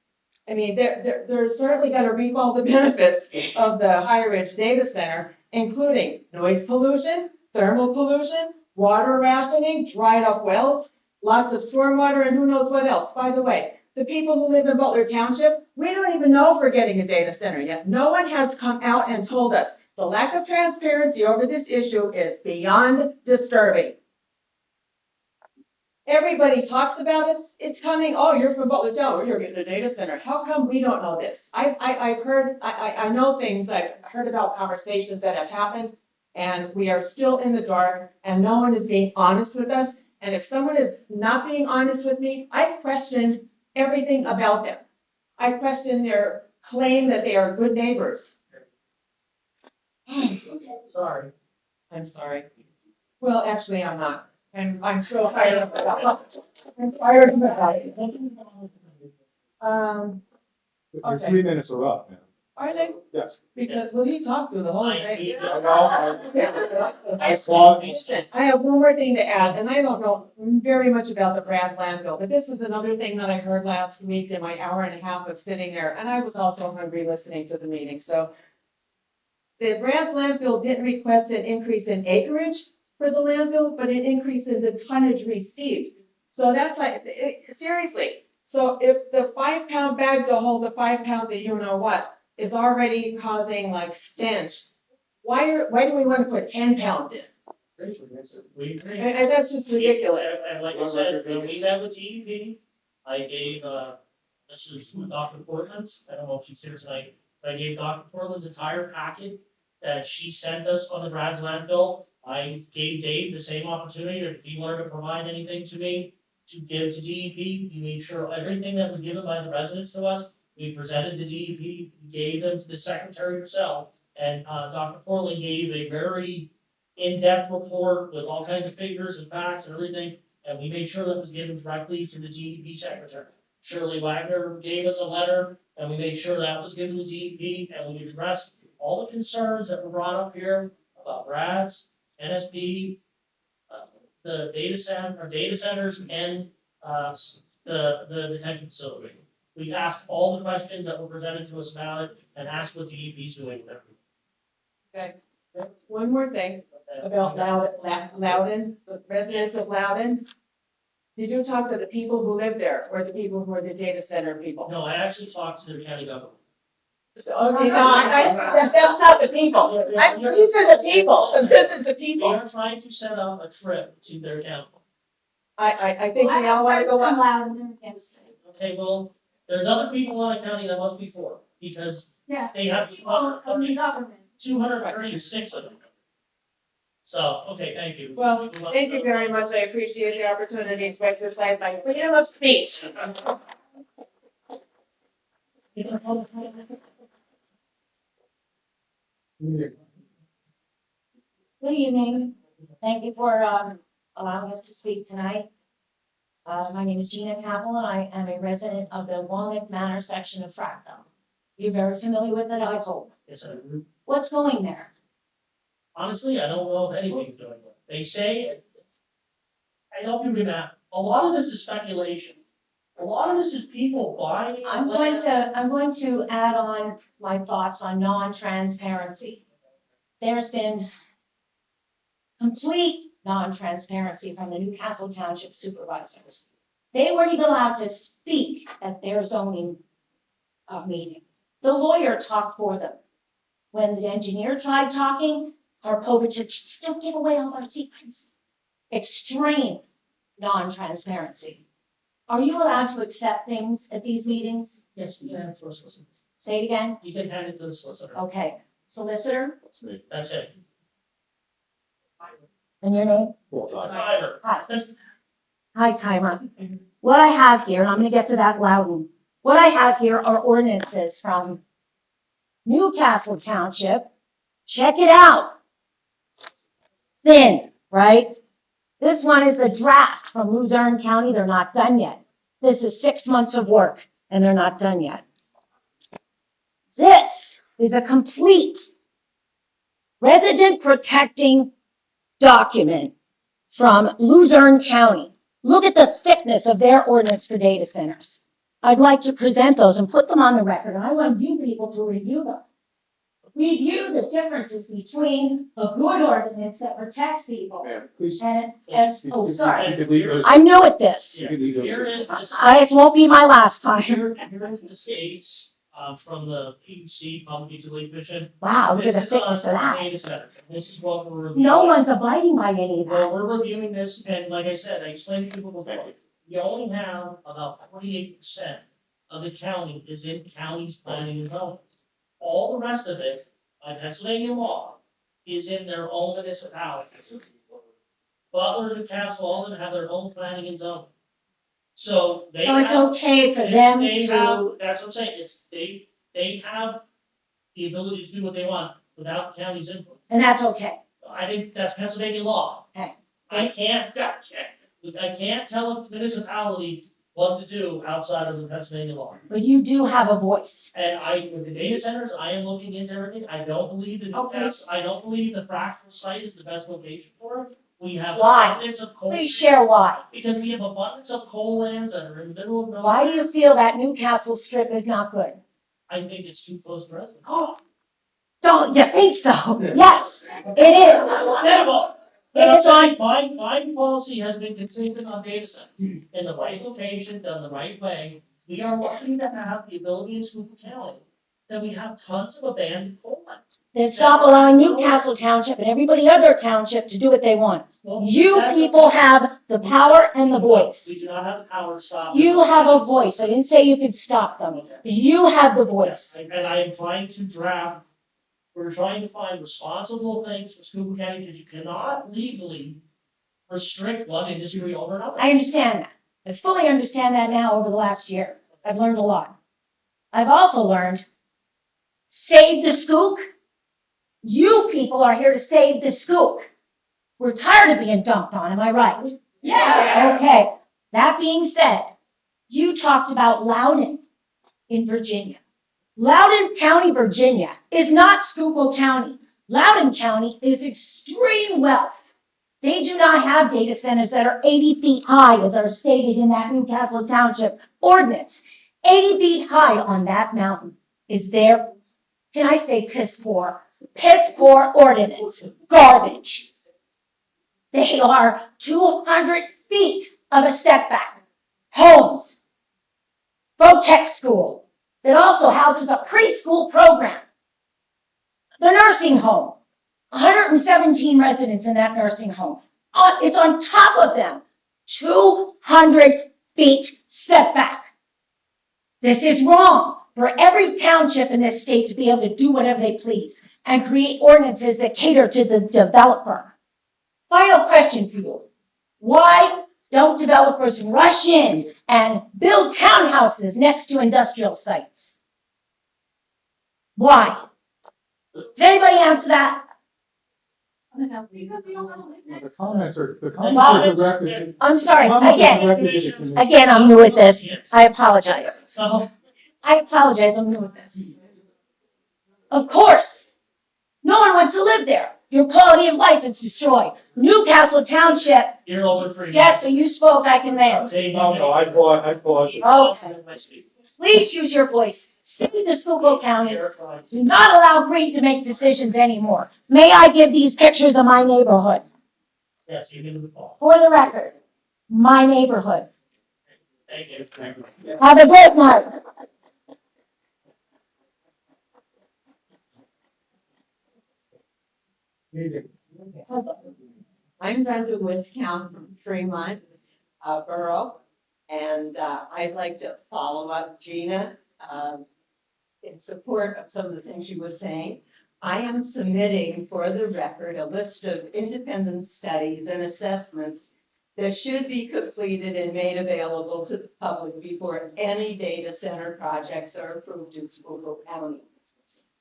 I mean, they're certainly gonna reap all the benefits of the higher edge data center, including noise pollution, thermal pollution, water rationing, dried up wells, lots of stormwater, and who knows what else. By the way, the people who live in Butler Township, we don't even know if we're getting a data center yet. No one has come out and told us. The lack of transparency over this issue is beyond disturbing. Everybody talks about it, it's coming, oh, you're from Butler Town, you're getting a data center. How come we don't know this? I've heard, I know things, I've heard about conversations that have happened, and we are still in the dark, and no one is being honest with us. And if someone is not being honest with me, I question everything about them. I question their claim that they are good neighbors. Sorry. I'm sorry. Well, actually, I'm not. I'm so fired up about it. I'm fired up about it. Your Okay. 3 minutes are up, man. Are they? Yes. Because, well, he talked through the whole thing. I saw these. Listen, I have one more thing to add, and I don't know very much about the Brad's landfill, but this was another thing that I heard last week in my hour and a half of sitting there, and I was also hungry listening to the meeting, so. The Brad's landfill didn't request an increase in acreage for the landfill, but an increase in the tonnage received. So that's like, seriously, so if the 5-pound bag to hold the 5 pounds of you know what is already causing like stench, why do we want to put 10 pounds in? We agree. And that's just ridiculous. And like I said, when we met with DEP, I gave, this is Dr. Portland's, I don't know if she's here tonight, but I gave Dr. Portland's entire packet that she sent us on the Brad's landfill. I gave Dave the same opportunity, if he wanted to provide anything to me, to give to DEP. We made sure everything that was given by the residents to us, we presented to DEP, we gave them to the secretary herself. And, Dr. Portland gave a very in-depth report with all kinds of figures and facts and everything, and we made sure that was given directly to the DEP secretary. Shirley Wagner gave us a letter, and we made sure that was given to DEP, and we addressed all the concerns that were brought up here about RADS, NSP, the data centers, and the detention facility. We asked all the questions that were presented to us about it, and asked what DEP's doing with it. Okay, one more thing about Loudon, the residents of Loudon. Did you talk to the people who live there, or the people who are the data center people? No, I actually talked to the county government. Okay, no, that's not the people. These are the people, this is the They people. are trying to set up a trip to their town. I think we all wanna go up. Okay, well, there's other people in the county that must be for, because they have 236 of them. So, okay, thank you. Well, thank you very much, I appreciate the opportunity to exercise my freedom of speech. Good evening. Thank you for allowing us to speak tonight. My name is Gina Capel, and I am a resident of the Walnut Manor section of Frackville. You're very familiar with it, I hope. Yes, sir. What's going there? Honestly, I don't know if anything's going on. They say, I help you with that. A lot of this is speculation. A lot of this is people buying. I'm going to add on my thoughts on non-transparency. There's been complete non-transparency from the Newcastle Township supervisors. They weren't even allowed to speak at their zoning meeting. The lawyer talked for them. When the engineer tried talking, Harpovich said, "Shh, don't give away all our secrets." Extreme non-transparency. Are you allowed to accept things at these meetings? Yes, you can hand it to a solicitor. Say it again. You can hand it to the solicitor. Okay. Solicitor, That's it. and your name? Driver. Hi. Hi, Timer. What I have here, and I'm gonna get to that Loudon What I have here are ordinances from Newcastle Township. Check it out. Thin, right? This one is a draft from Luzerne County. They're not done yet. This is 6 months of work, and they're not done yet. This is a complete resident protecting document from Luzerne County. Look at the thickness of their ordinance for data centers. I'd like to present those and put them on the record, and I want you people to review them. Review the differences between a good ordinance that protects people Please. and, oh, You sorry. could leave those. I'm new at this. You could leave those. Here is the. It won't be my last time. Here is the states, from the PUC, Public Utility Commission. Wow, look at the This is thickness of us, that. data center. This is what we're reviewing. No one's abiding by any of Well, that. we're reviewing this, and like I said, I explained to people before, we only have about 48% of the county is in county's planning and zoning. All the rest of it, by Pennsylvania law, is in their own municipalities. Butler, Newcastle, all of them have their own planning and zoning. So they So it's have- okay for they- them they to, have- That's what I'm saying, it's, they have the ability to do what they want without the county's input. and that's okay. I think that's Pennsylvania law. Okay. I can't tell a municipality what to do outside of the Pennsylvania law. But you do have a voice. And with the data centers, I am looking into everything. I don't believe in Okay. Newcastle, I don't believe the fractional site is the best location for it. We have Why? abundance of coal. Please share why. Because we have abundance of coal lands that are in the middle of nowhere. Why do you feel that Newcastle strip is not good? I think it's too close to residents. Oh, don't you think so? Yes, it is. Well, It is on, my policy has been consistent on data centers, in the right location, done the right way. We are lucky to have the ability in Schuylkill County, that we have tons of abandoned coal lands. then stop allowing Newcastle Township and everybody other township to do what they want. Well, You that's- people have the power and the voice. We do not have the power to stop. You have a voice. I didn't say you could stop them. You have the voice. And I am trying to draft, we're trying to find responsible things for Schuylkill County, because you cannot legally restrict one industry over another. I understand that. I fully understand that now over the last year. I've learned a lot. I've also learned, save the skook. You people are here to save the skook. We're tired of being dumped on, am I right? Yeah. Okay. That being said, you talked about Loudoun in Virginia. Loudoun County, Virginia is not Schuylkill County. Loudoun County is extreme wealth. They do not have data centers that are 80 feet high, as are stated in that Newcastle Township ordinance. 80 feet high on that mountain is their, can I say piss poor ordinance, garbage. They are 200 feet of a setback. Homes, Votech School, that also houses a preschool program. The nursing home, 117 residents in that nursing home. It's on top of them, 200 feet setback. This is wrong for every township in this state to be able to do whatever they please and create ordinances that cater to the developer. Final question for you. Why don't developers rush in and build townhouses next to industrial sites? Why? Did anybody answer that? Because we don't want to live The next. comments are comments- directed. I'm sorry, Comments are again, directed to the commission. again, I'm new at this. I apologize. So, I apologize, I'm new at this. Of course, no one wants to live there. Your quality of life is destroyed. Newcastle Township, you're over for. yes, but you spoke, I can land. No, I pause it. Okay. Please use your voice. Save the Schuylkill County. Do not allow greed to make decisions anymore. May I give these pictures of my neighborhood? Yes, you give the call. For the record, my neighborhood. Thank you. Thank you. Have a great night. I'm Brenda Wiscount from Fremont, Borough, and I'd like to follow up Gina in support of some of the things she was saying. I am submitting for the record a list of independent studies and assessments that should be completed and made available to the public before any data center projects are approved in Schuylkill County.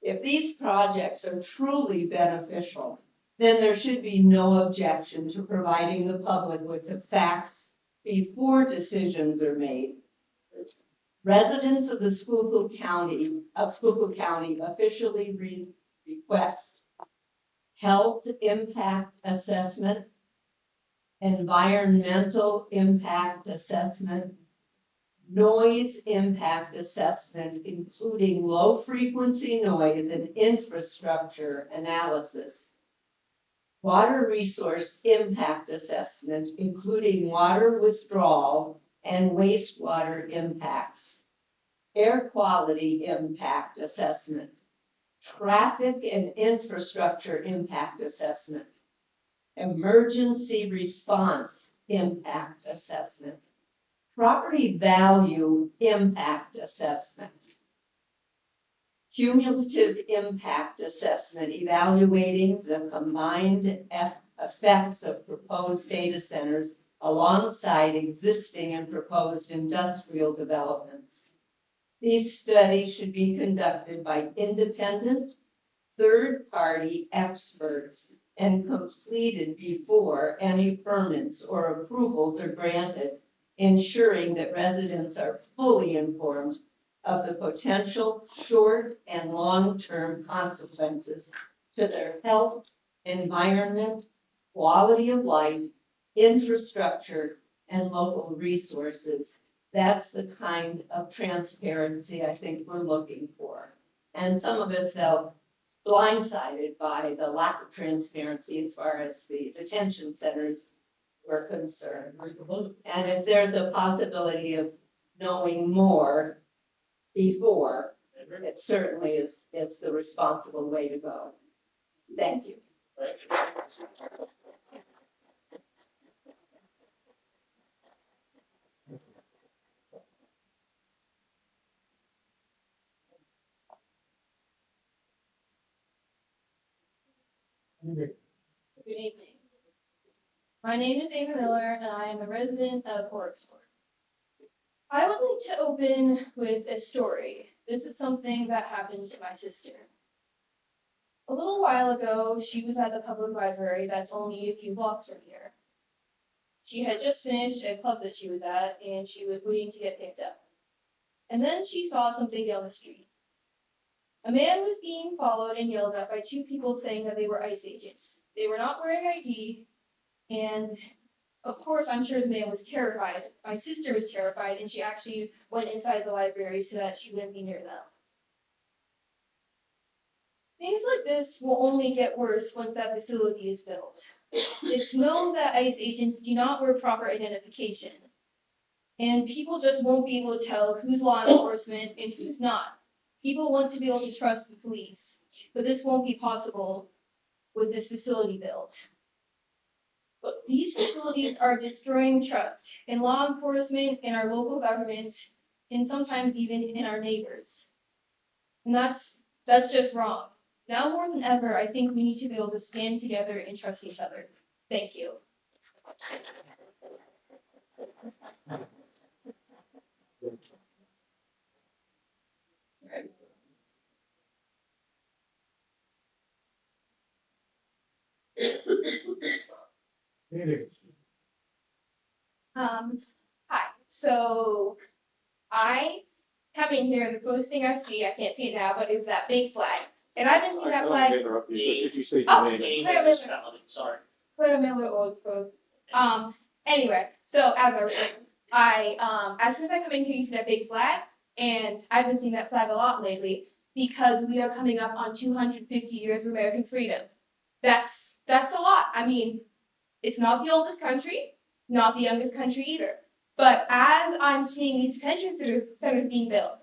If these projects are truly beneficial, then there should be no objection to providing the public with the facts before decisions are made. Residents of the Schuylkill County officially request health impact assessment, environmental impact assessment, noise impact assessment, including low frequency noise and infrastructure analysis, water resource impact assessment, including water withdrawal and wastewater impacts, air quality impact assessment, traffic and infrastructure impact assessment, emergency response impact assessment, property value impact assessment, cumulative impact assessment evaluating the combined effects of proposed data centers alongside existing and proposed industrial developments. These studies should be conducted by independent, third-party experts and completed before any permits or approvals are granted, ensuring that residents are fully informed of the potential short and long-term consequences to their health, environment, quality of life, infrastructure, and local resources. That's the kind of transparency I think we're looking for. And some of us felt blindsided by the lack of transparency as far as the detention centers were concerned. And if there's a possibility of knowing more before, it certainly is the responsible way to go. Thank you. Good evening. My name is Ava Miller, and I am a resident of Horrocks-Park. I would like to open with a story. This is something that happened to my sister. A little while ago, she was at the public library that's only a few blocks from here. She had just finished a club that she was at, and she was waiting to get picked up. And then she saw something down the street. A man was being followed and yelled at by two people saying that they were ICE agents. They were not wearing ID, and of course, I'm sure the man was terrified. My sister was terrified, and she actually went inside the library so that she wouldn't be near them. Things like this will only get worse once that facility is built. It's known that ICE agents do not wear proper identification, and people just won't be able to tell who's law enforcement and who's not. People want to be able to trust the police, but this won't be possible with this facility built. But these facilities are destroying trust in law enforcement, in our local governments, and sometimes even in our neighbors. And that's just wrong. Now more than ever, I think we need to be able to stand together and trust each other. Thank you. Hi. So I come in here, the first thing I see, I can't see it now, but is that big flag. And I've been seeing that flag. Did you say Oh, your name? Claire Miller. Sorry. Claire Miller Oldsgrove. Anyway, so as I was saying, as soon as I come in here, you see that big flag, and I've been seeing that flag a lot lately because we are coming up on 250 years of American freedom. That's a lot. I mean, it's not the oldest country, not the youngest country either. But as I'm seeing these detention centers being built,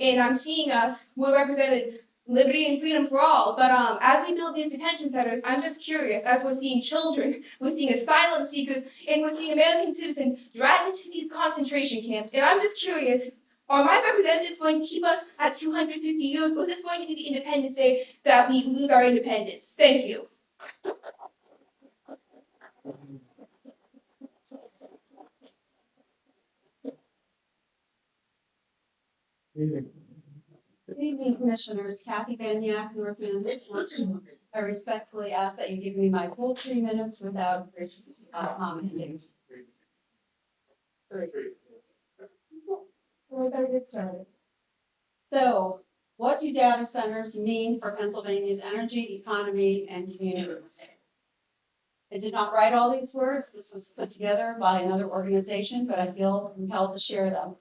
and I'm seeing us, we're represented liberty and freedom for all. But as we build these detention centers, I'm just curious, as we're seeing children, we're seeing asylum seekers, and we're seeing American citizens dragged into these concentration camps. And I'm just curious, are my representatives going to keep us at 250 years, or is this going to be the Independence Day that we lose our independence? Thank you. Good evening, Commissioners. Kathy Baniak, North Mandan Township. I respectfully ask that you give me my full 3 minutes without commenting. Great. So we better get started. So, what do data centers mean for Pennsylvania's energy, economy, and communities? I did not write all these words. This was put together by another organization, but I feel compelled to share them.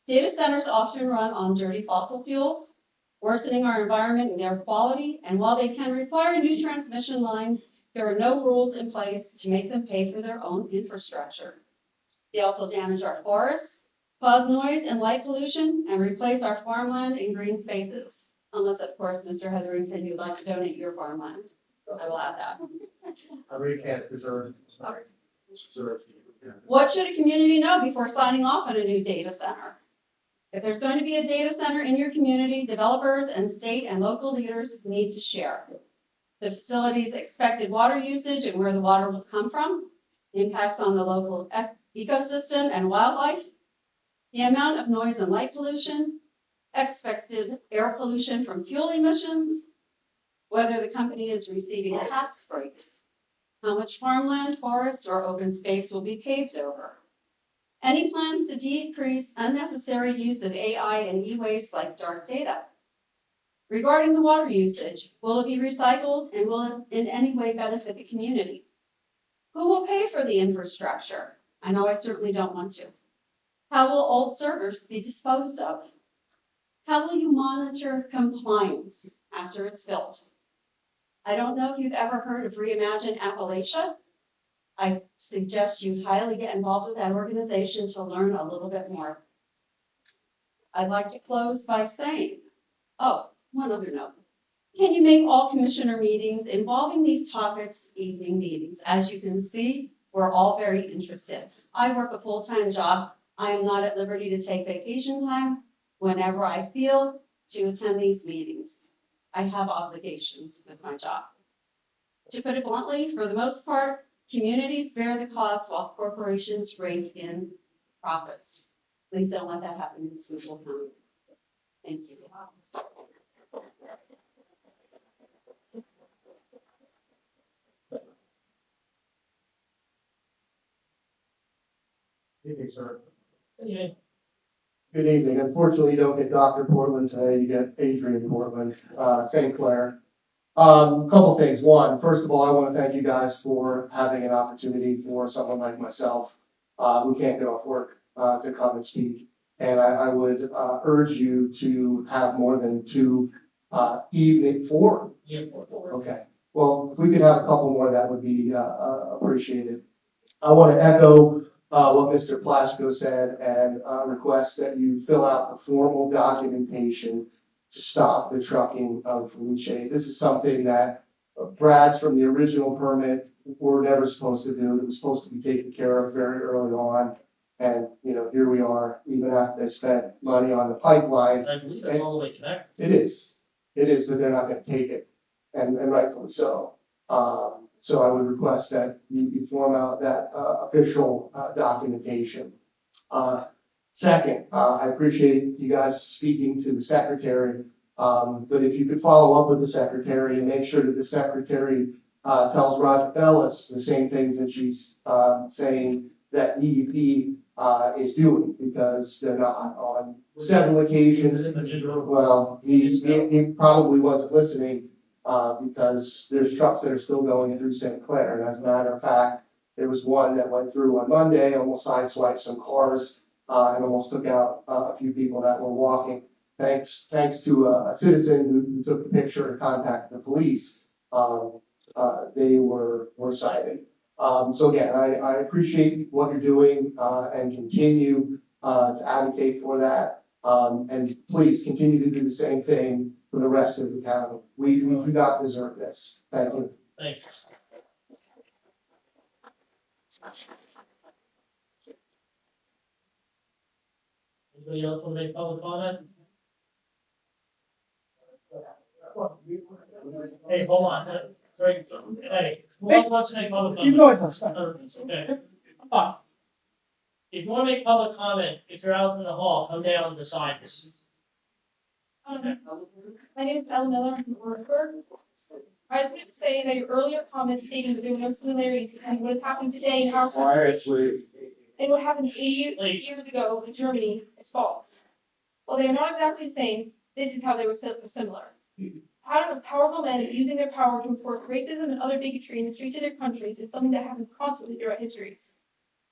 Data centers often run on dirty fossil fuels, worsening our environment and air quality, and while they can require new transmission lines, there are no rules in place to make them pay for their own infrastructure. They also damage our forests, cause noise and light pollution, and replace our farmland and green spaces. Unless, of course, Mr. Hetherington, you'd like to donate your farmland. I will add that. I really can't preserve. What should a community know before signing off on a new data center? If there's going to be a data center in your community, developers and state and local leaders need to share the facility's expected water usage and where the water will come from, impacts on the local ecosystem and wildlife, the amount of noise and light pollution, expected air pollution from fuel emissions, whether the company is receiving tax breaks, how much farmland, forest, or open space will be paved over. Any plans to decrease unnecessary use of AI and e-waste like dark data? Regarding the water usage, will it be recycled and will it in any way benefit the community? Who will pay for the infrastructure? I know I certainly don't want to. How will old servers be disposed of? How will you monitor compliance after it's built? I don't know if you've ever heard of Reimagine Appalachia. I suggest you highly get involved with that organization to learn a little bit more. I'd like to close by saying, one other note. Can you make all commissioner meetings involving these topics evening meetings? As you can see, we're all very interested. I work a full-time job. I am not at liberty to take vacation time whenever I feel to attend these meetings. I have obligations with my job. To put it bluntly, for the most part, communities bear the cost while corporations rake in profits. Please don't let that happen in Schuylkill County. Thank you. Evening, sir. Good evening. Unfortunately, you don't get Dr. Portland today, you get Adrian Portland, St. Clair. Couple things. One, first of all, I want to thank you guys for having an opportunity for someone like myself who can't get off work to come and speak. And I would urge you to have more than two four. Yeah, four. Okay. Well, if we could have a couple more, that would be appreciated. I want to echo what Mr. Plasko said and request that you fill out the formal documentation to stop the trucking of leachate. This is something that Brad's from the original permit were never supposed to do. It was supposed to be taken care of very early on. And, here we are, even after they spent money on the pipeline. I believe that's all the way connected. It is, but they're not going to take it, and rightfully so. So I would request that you form out that official documentation. Second, I appreciate you guys speaking to the secretary, but if you could follow up with the secretary and make sure that the secretary tells Roger Bellis the same things that she's saying that EEP is doing, because they're not on several occasions. Well, he probably wasn't listening. Because there's trucks that are still going through St. Clair. And as a matter of fact, there was one that went through on Monday, almost sideswiped some cars, and almost took out a few people that were walking. Thanks to a citizen who took the picture and contacted the police, they were cited. So again, I appreciate what you're doing and continue to advocate for that. And please continue to do the same thing for the rest of the county. We do not deserve this. Thank you. Thank you. Anybody else want to make public comment? Hey, hold on. Sorry. Hey, who else wants to make public comment? You go ahead first. Okay. If you want to make public comment, if you're out in the hall, come down and decide this. My name is Ella Miller, I'm from Orangeburg. I just wanted to say that your earlier comment stating that there were no similarities between what is happening today in our country and what happened 80 years ago in Germany is false. While they are not exactly the same, this is how they were similar. Powerful men using their power to enforce racism and other bigotry in the streets of their countries is something that happens constantly throughout history.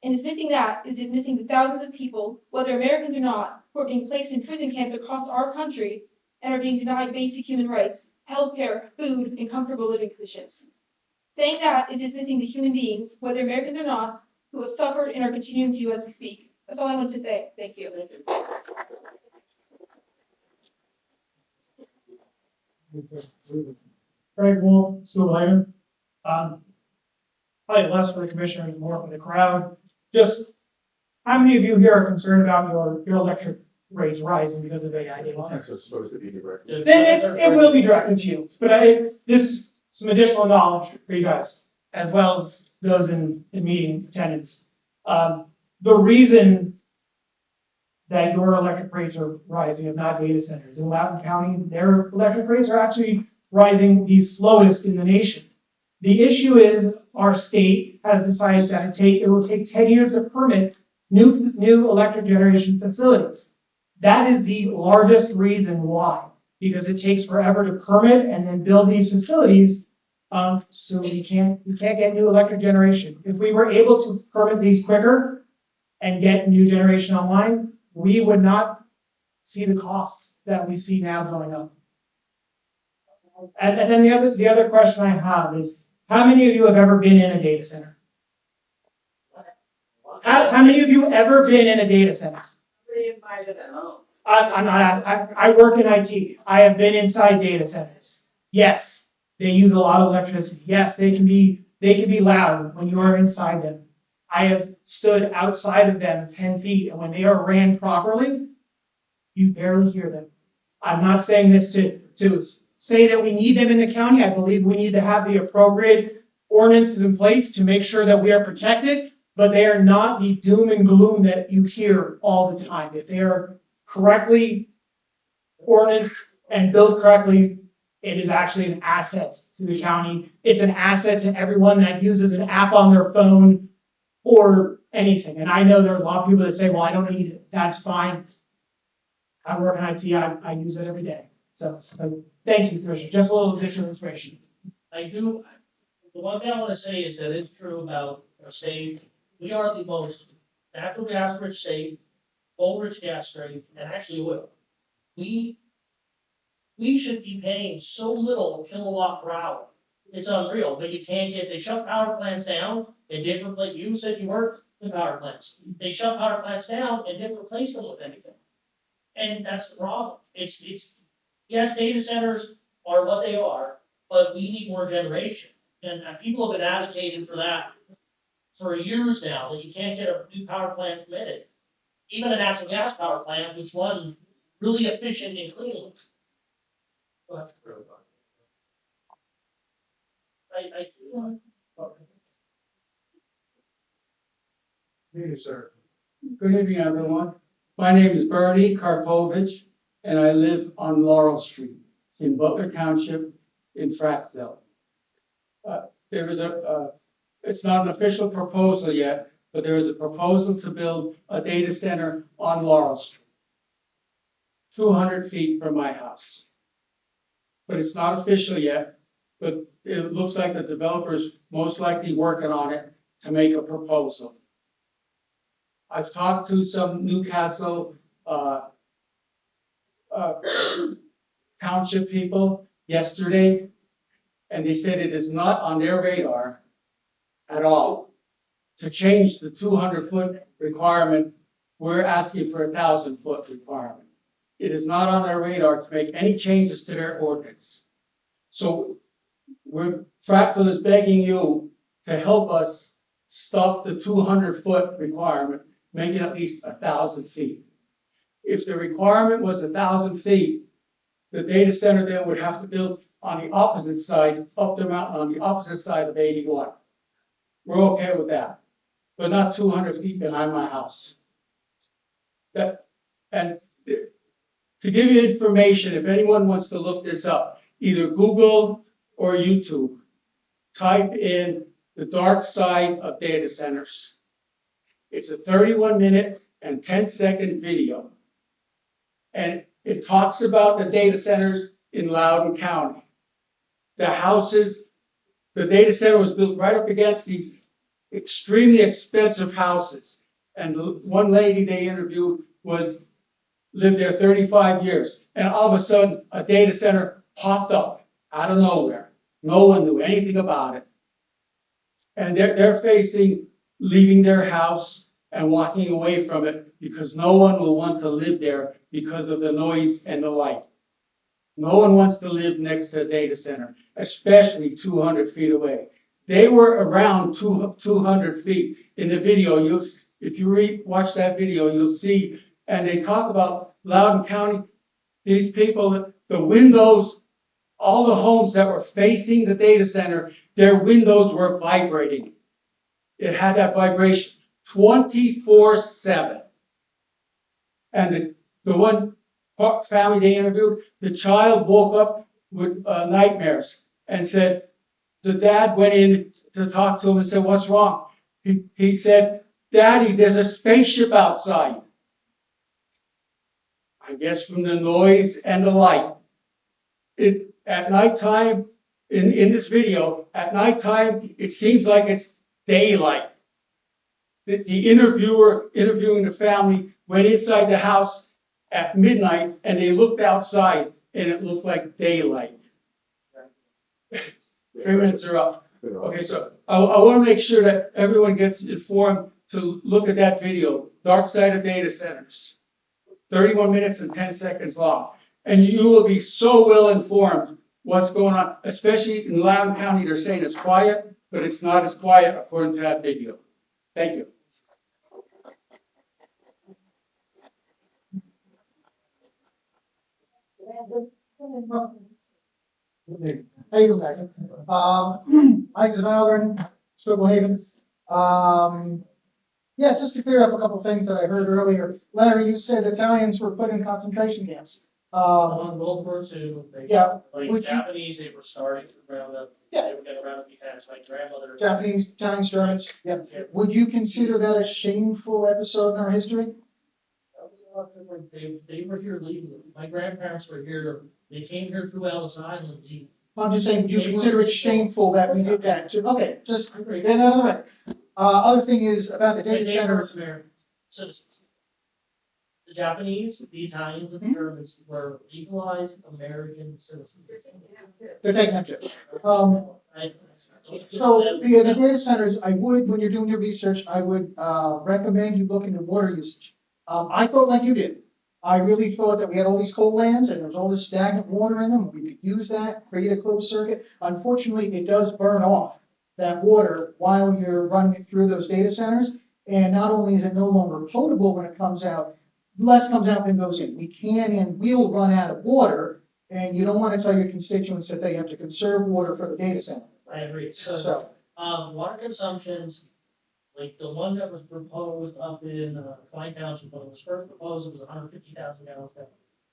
And dismissing that is dismissing the thousands of people, whether Americans or not, who are being placed in prison camps across our country and are being denied basic human rights, healthcare, food, and comfortable living conditions. Saying that is dismissing the human beings, whether Americans or not, who have suffered and are continuing to as we speak. That's all I wanted to say. Thank you. Craig Wolf, School Haven. Probably less for the commissioners, more for the crowd. Just how many of you here are concerned about your electric rates rising because of AI data centers? It's supposed to be directed. It will be directed to you, but this is some additional knowledge for you guys, as well as those in meeting attendance. The reason that your electric rates are rising is not data centers. In Loudoun County, their electric rates are actually rising the slowest in the nation. The issue is our state has decided that it will take 10 years to permit new electric generation facilities. That is the largest reason why, because it takes forever to permit and then build these facilities. So we can't get new electric generation. If we were able to permit these quicker and get new generation online, we would not see the costs that we see now going up. And then the other question I have is, how many of you have ever been in a data center? How many of you ever been in a data center? I'm not. I work in IT. I have been inside data centers. Yes, they use a lot of electricity. Yes, they can be loud when you are inside them. I have stood outside of them 10 feet, and when they are ran properly, you barely hear them. I'm not saying this to say that we need them in the county. I believe we need to have the appropriate ordinances in place to make sure that we are protected, but they are not the doom and gloom that you hear all the time. If they are correctly ordinanced and built correctly, it is actually an asset to the county. It's an asset to everyone that uses an app on their phone or anything. And I know there's a lot of people that say, well, I don't need it. That's fine. I work in IT. I use it every day. So thank you, Commissioner. Just a little additional information. The one thing I want to say is that it's true about our state. We are the most natural gas rich state, coal rich gas state, and actually oil. We should be paying so little kilowatt per hour. It's unreal, but you can't they shut power plants down and didn't replace, you said you worked the power plants. They shut power plants down and didn't replace them with anything. And that's the problem. Yes, data centers are what they are, but we need more generation. And people have been advocating for that for years now, that you can't get a new power plant permitted. Even a natural gas power plant, which runs really efficient in Cleveland. But I feel Thank you, sir. Good evening, everyone. My name is Bernie Karpovich, and I live on Laurel Street in Butler Township in Frackville. There is it's not an official proposal yet, but there is a proposal to build a data center on Laurel Street, 200 feet from my house. But it's not official yet, but it looks like the developer's most likely working on it to make a proposal. I've talked to some Newcastle township people yesterday, and they said it is not on their radar at all to change the 200-foot requirement. We're asking for a 1,000-foot requirement. It is not on their radar to make any changes to their ordinance. So Frackville is begging you to help us stop the 200-foot requirement, make it at least 1,000 feet. If the requirement was 1,000 feet, the data center then would have to build on the opposite side, up the mountain on the opposite side of 81. We're okay with that, but not 200 feet behind my house. And To give you information, if anyone wants to look this up, either Google or YouTube, type in the dark side of data centers. It's a 31-minute and 10-second video. And it talks about the data centers in Loudoun County. The houses, the data center was built right up against these extremely expensive houses. And one lady they interviewed lived there 35 years. And all of a sudden, a data center popped up out of nowhere. No one knew anything about it. And they're facing leaving their house and walking away from it because no one will want to live there because of the noise and the light. No one wants to live next to a data center, especially 200 feet away. They were around 200 feet. In the video, if you watch that video, you'll see, and they talk about Loudoun County, these people, the windows, all the homes that were facing the data center, their windows were vibrating. It had that vibration 24/7. And the one family they interviewed, the child woke up with nightmares and said, the dad went in to talk to him and said, what's wrong? He said, Daddy, there's a spaceship outside. I guess from the noise and the light. At nighttime, in this video, at nighttime, it seems like it's daylight. The interviewer interviewing the family went inside the house at midnight and they looked outside and it looked like daylight. 3 minutes are up. Okay, so I want to make sure that everyone gets informed to look at that video, Dark Side of Data Centers. 31 minutes and 10 seconds long. And you will be so well informed what's going on, especially in Loudoun County. They're saying it's quiet, but it's not as quiet according to that video. Thank you. How you doing, guys? Mike Zavaldrin, Schuylkill Haven. Yeah, just to clear up a couple of things that I heard earlier. Larry, you said Italians were put in concentration camps. On World War II, Yeah, like Japanese, they were starting to round up. Yeah. They were getting round up detached. My grandmother. Japanese, Italians, Germans. Yeah. Would you consider that a shameful episode in our history? That was a lot different. They were here legally. My grandparents were here. They came here through Ellis Island. I'm just saying, do you consider it shameful that we did that? Okay, just get that out of the way. Other thing is about the data centers. American citizens. The Japanese, the Italians, and the Germans were legalized American citizens. They're taking them too. So the data centers, I would, when you're doing your research, I would recommend you look into water usage. I thought like you did. I really thought that we had all these cold lands and there was all this stagnant water in them. We could use that, create a closed circuit. Unfortunately, it does burn off that water while you're running it through those data centers. And not only is it no longer potable when it comes out, less comes out than goes in. We can and will run out of water, and you don't want to tell your constituents that they have to conserve water for the data center. I agree. So water consumptions, like the one that was proposed up in Klein Township, when it was first proposed, it was 150,000 gallons a day.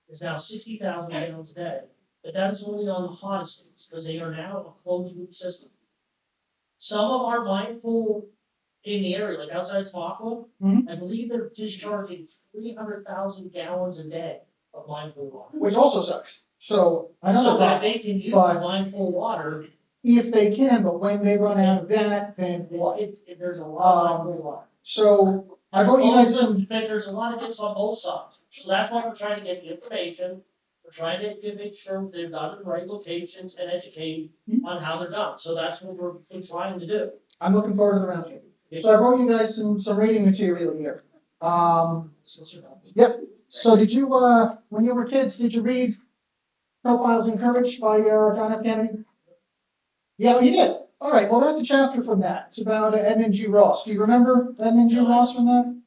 It's now 60,000 gallons a day, but that is only on the hottest days because they are now a closed loop system. Some of our mine pool in the area, like outside Schuylkill, I believe they're discharging 300,000 gallons a day of mine pool water. Which also sucks. So I don't know. So that they can use mine pool water. If they can, but when they run out of that, then what? There's a lot of mine pool water. So I brought you guys some. But there's a lot of this on both sides. So that's why we're trying to get the information. We're trying to make sure they're done in the right locations and educate on how they're done. So that's what we're trying to do. I'm looking forward to the roundtable. So I brought you guys some reading material here. Yep. So did you, when you were kids, did you read Profiles in Courage by John F. Kennedy? Yeah, you did. All right. Well, that's a chapter from that. It's about Edmund G. Ross. Do you remember Edmund G. Ross from that?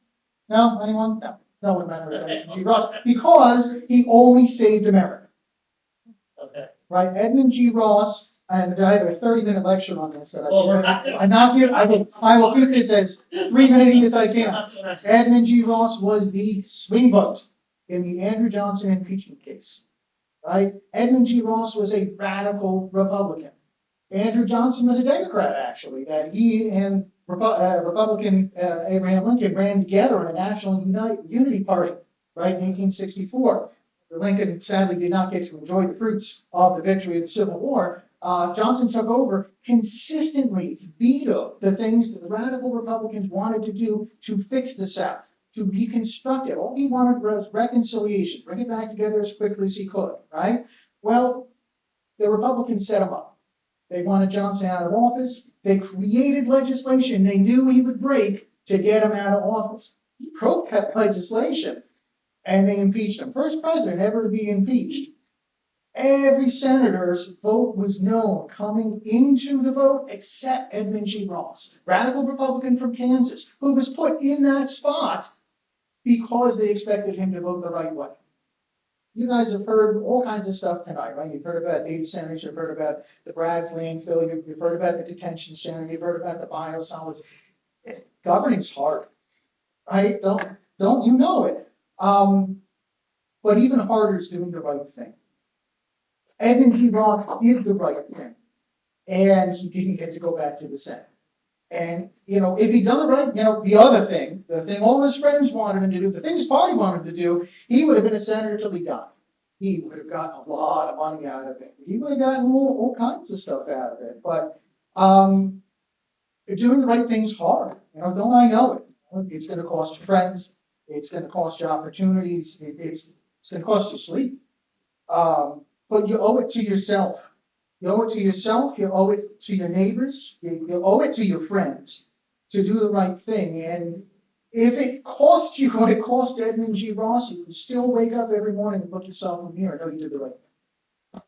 No? Anyone? No. No one remembers Edmund G. Ross because he only saved America. Okay. Right? Edmund G. Ross. And I have a 30-minute lecture on this that I will keep this as 3 minutes as I can. Edmund G. Ross was the swing vote in the Andrew Johnson impeachment case, right? Edmund G. Ross was a radical Republican. Andrew Johnson was a Democrat, actually, that he and Republican Abraham Lincoln ran together in a national unity party, right, in 1864. Lincoln sadly did not get to enjoy the fruits of the victory of the Civil War. Johnson took over, consistently vetoed the things that the radical Republicans wanted to do to fix the South, to reconstruct it. All he wanted was reconciliation, bring it back together as quickly as he could, right? Well, the Republicans set him up. They wanted Johnson out of office. They created legislation they knew he would break to get him out of office. He broke that legislation, and they impeached him. First president ever to be impeached. Every senator's vote was known coming into the vote except Edmund G. Ross, radical Republican from Kansas, who was put in that spot because they expected him to vote the right way. You guys have heard all kinds of stuff tonight, right? You've heard about data centers, you've heard about the Brad's landfill, you've heard about the detention center, you've heard about the biosolids. Governing's hard, right? Don't you know it? But even harder is doing the right thing. Edmund G. Ross did the right thing, and he didn't get to go back to the Senate. And, if he'd done the right, the other thing, the thing all his friends wanted him to do, the thing his party wanted him to do, he would have been a senator till he died. He would have gotten a lot of money out of it. He would have gotten all kinds of stuff out of it. But doing the right thing's hard. Don't I know it? It's going to cost you friends. It's going to cost you opportunities. It's going to cost you sleep. But you owe it to yourself. You owe it to yourself, you owe it to your neighbors, you owe it to your friends to do the right thing. And if it costs you what it cost Edmund G. Ross, you can still wake up every morning and look yourself in the mirror and know you did the right thing.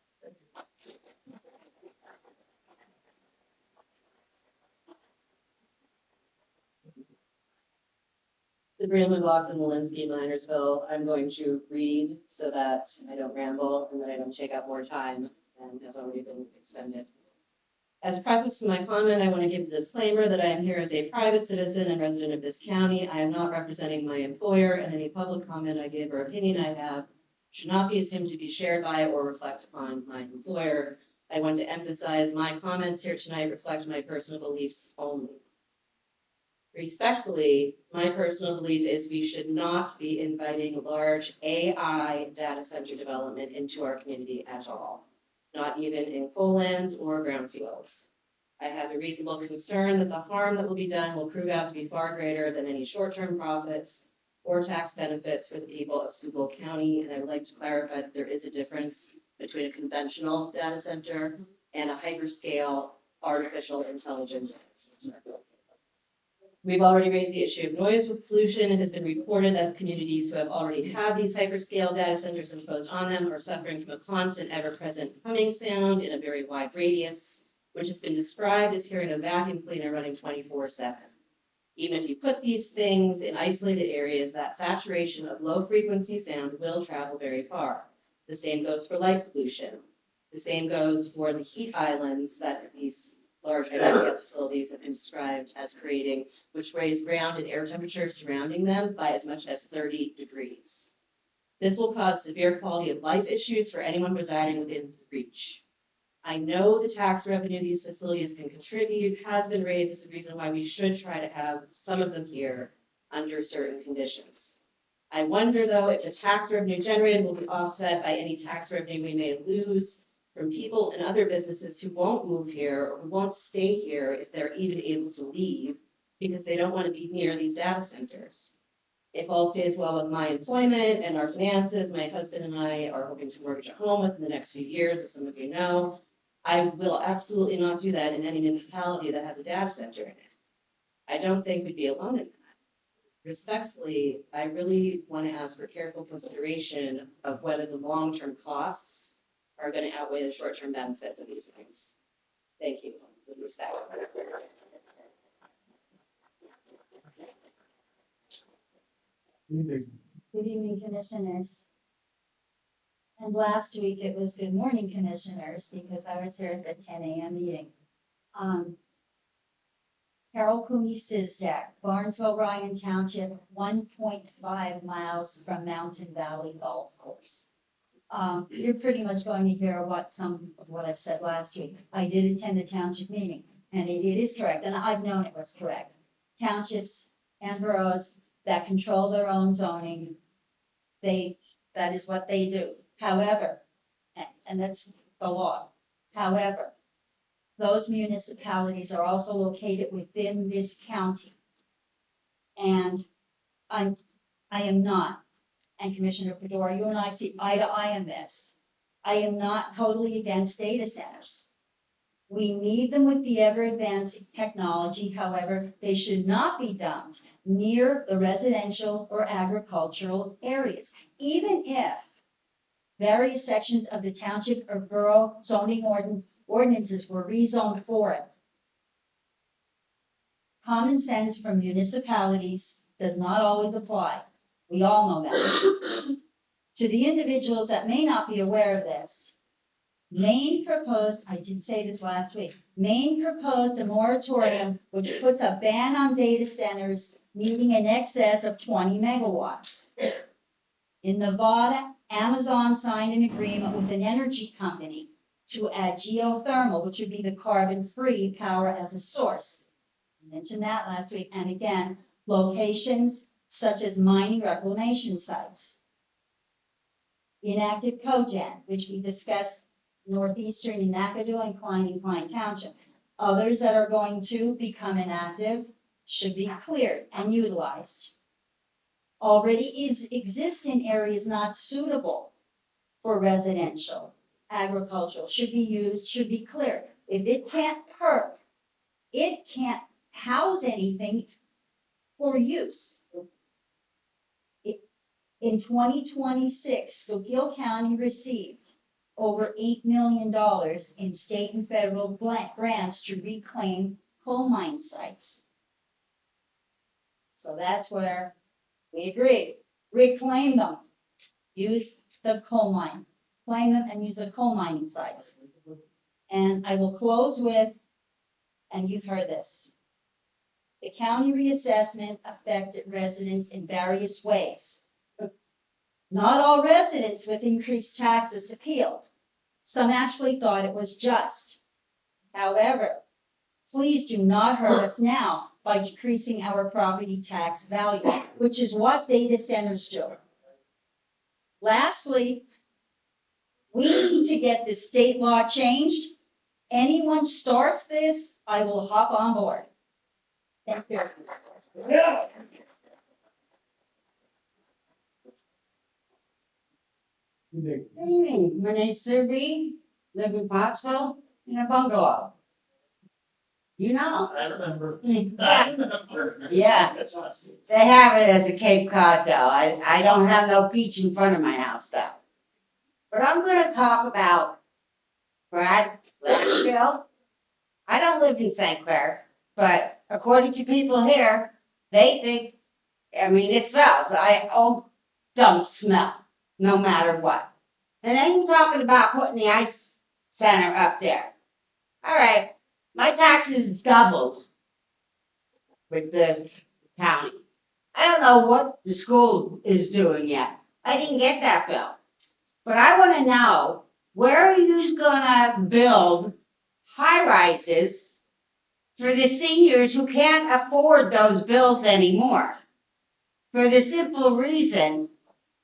Sabrina McLaughlin, Walensky, Minersville. I'm going to read so that I don't ramble and that I don't take up more time than has already been expended. As preface to my comment, I want to give the disclaimer that I am here as a private citizen and resident of this county. I am not representing my employer, and any public comment I give or opinion I have should not be assumed to be shared by or reflect upon my employer. I want to emphasize my comments here tonight reflect my personal beliefs only. Respectfully, my personal belief is we should not be inviting large AI data center development into our community at all, not even in coal lands or brownfields. I have a reasonable concern that the harm that will be done will prove out to be far greater than any short-term profits or tax benefits for the people of Schuylkill County, and I would like to clarify that there is a difference between a conventional data center and a hyperscale artificial intelligence center. We've already raised the issue of noise pollution. It has been reported that communities who have already had these hyperscale data centers imposed on them are suffering from a constant, ever-present humming sound in a very wide radius, which has been described as hearing a vacuum cleaner running 24/7. Even if you put these things in isolated areas, that saturation of low-frequency sound will travel very far. The same goes for light pollution. The same goes for the heat islands that these large hyperscale facilities have been described as creating, which raise ground and air temperature surrounding them by as much as 30 degrees. This will cause severe quality of life issues for anyone residing within the reach. I know the tax revenue these facilities can contribute has been raised as a reason why we should try to have some of them here under certain conditions. I wonder, though, if the tax revenue generated will be offset by any tax revenue we may lose from people and other businesses who won't move here or who won't stay here if they're even able to leave because they don't want to be near these data centers. If all stays well with my employment and our finances, my husband and I are hoping to mortgage a home within the next few years, as some of you know. I will absolutely not do that in any municipality that has a data center in it. I don't think we'd be alone in that. Respectfully, I really want to ask for careful consideration of whether the long-term costs are going to outweigh the short-term benefits of these things. Thank you. With respect. Good evening, commissioners. And last week it was good morning, commissioners, because I was here at the 10 a.m. meeting. Harold Cooney Sizdak, Barnesville, Ryan Township, 1.5 miles from Mountain Valley Golf Course. You're pretty much going to hear some of what I've said last week. I did attend the township meeting, and it is correct, and I've known it was correct. Townships and boroughs that control their own zoning, that is what they do. However, and that's the law. However, those municipalities are also located within this county. And I am not, and Commissioner Fedora, you and I see eye to eye on this. I am not totally against data centers. We need them with the ever-advancing technology. However, they should not be dumped near the residential or agricultural areas, even if various sections of the township or borough zoning ordinances were rezoned for it. Common sense from municipalities does not always apply. We all know that. To the individuals that may not be aware of this, Maine proposed, I did say this last week, Maine proposed a moratorium which puts a ban on data centers needing in excess of 20 megawatts. In Nevada, Amazon signed an agreement with an energy company to add geothermal, which would be the carbon-free power as a source. I mentioned that last week. And again, locations such as mining reclamation sites. Inactive cogen, which we discussed northeastern in McAdoo and Klein Township. Others that are going to become inactive should be cleared and utilized. Already exist in areas not suitable for residential, agricultural, should be used, should be cleared. If it can't perk, it can't house anything for use. In 2026, Schuylkill County received over $8 million in state and federal grants to reclaim coal mine sites. So that's where we agree. Reclaim them. Use the coal mine. Claim them and use the coal mining sites. And I will close with, and you've heard this, the county reassessment affected residents in various ways. Not all residents with increased taxes appealed. Some actually thought it was just. However, please do not hurt us now by decreasing our property tax value, which is what data centers do. Lastly, we need to get the state law changed. Anyone starts this, I will hop on board. Thank you. Yeah. Good evening, my name's Sue Reed, live in Pottsville in a bungalow. You know. I remember. Yeah. They have it as a Cape Cod though. I don't have no beach in front of my house though. But I'm gonna talk about Bradfield. I don't live in St. Clair, but according to people here, they think, I mean, it smells. Old dump smell, no matter what. And then you're talking about putting the ice center up there. All right, my taxes doubled with the county. I don't know what the school is doing yet. I didn't get that bill. But I want to know, where are you gonna build high rises for the seniors who can't afford those bills anymore? For the simple reason,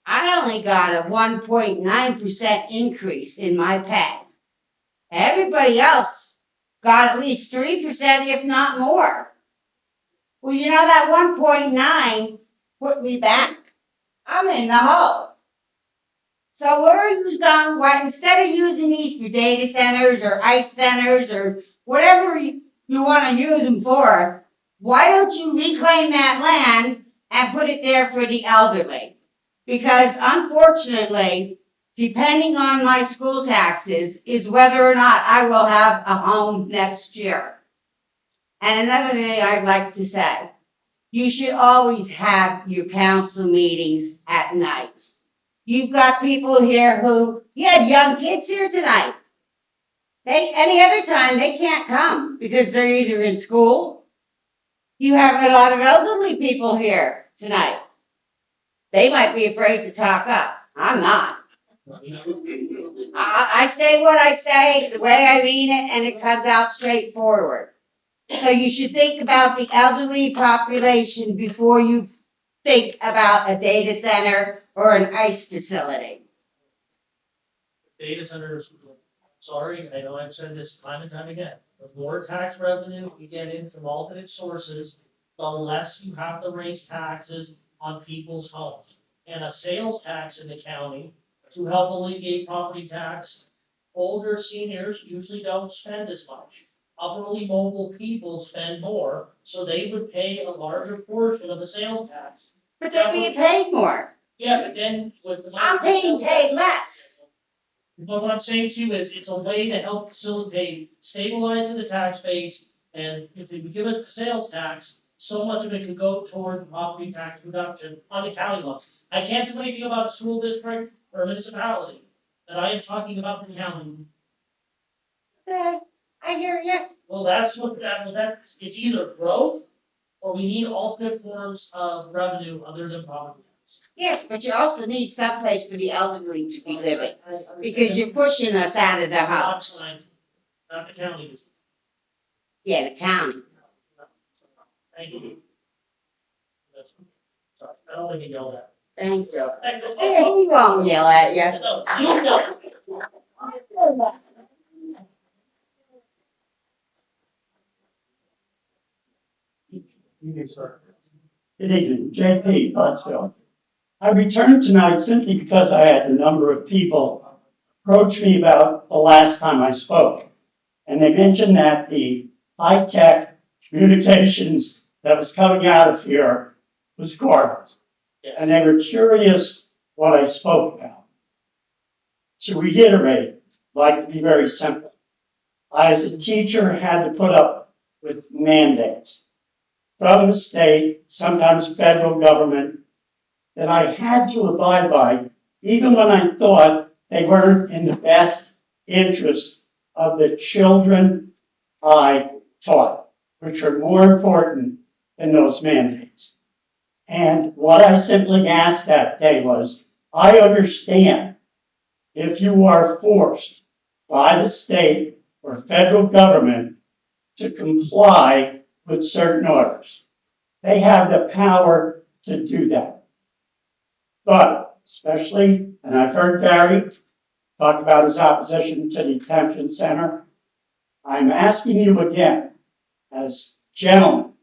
I only got a 1.9% increase in my pay. Everybody else got at least 3%, if not more. Well, you know, that 1.9 put me back. I'm in the hole. So where are you going? Why, instead of using these for data centers or ice centers or whatever you want to use them for, why don't you reclaim that land and put it there for the elderly? Because unfortunately, depending on my school taxes, is whether or not I will have a home next year. And another thing I'd like to say, you should always have your council meetings at night. You've got people here who, you had young kids here tonight. Any other time, they can't come because they're either in school You have a lot of elderly people here tonight. They might be afraid to talk up. I'm not. I say what I say, the way I mean it, and it comes out straightforward. So you should think about the elderly population before you think about a data center or an ICE facility. Data centers, sorry, I know I've said this time and time again, the more tax revenue we get in from alternate sources, the less you have to raise taxes on people's homes. And a sales tax in the county to help alleviate property tax, older seniors usually don't spend as much. Upperly mobile people spend more, so they would pay a larger portion of the sales tax. But they're being paid more. Yeah, but then with the. I'm being paid less. But what I'm saying to you is, it's a way to help facilitate stabilizing the tax base, and if they would give us the sales tax, so much of it could go toward property tax reduction on the county level. I can't do anything about a school district or a municipality, but I am talking about the county. I hear you. Well, that's what it's either growth, or we need alternate forms of revenue other than property tax. Yes, but you also need someplace for the elderly to be living, because you're pushing us out of their house. Not the county. Yeah, the county. Thank you. Sorry, I don't want to get yelled at. Thank you. Hey, he won't yell at you. No, you know. Good evening, JP Buttsville. I returned tonight simply because I had a number of people approach me about the last time I spoke. And they mentioned that the high-tech communications that was coming out of here was garbage. And they were curious what I spoke about. To reiterate, I'd like to be very simple. I, as a teacher, had to put up with mandates from the state, sometimes federal government, that I had to abide by, even when I thought they weren't in the best interest of the children I taught, which are more important than those mandates. And what I simply asked that day was, I understand if you are forced by the state or federal government to comply with certain orders. They have the power to do that. But especially, and I've heard Barry talk about his opposition to the detention center, I'm asking you again, as gentlemen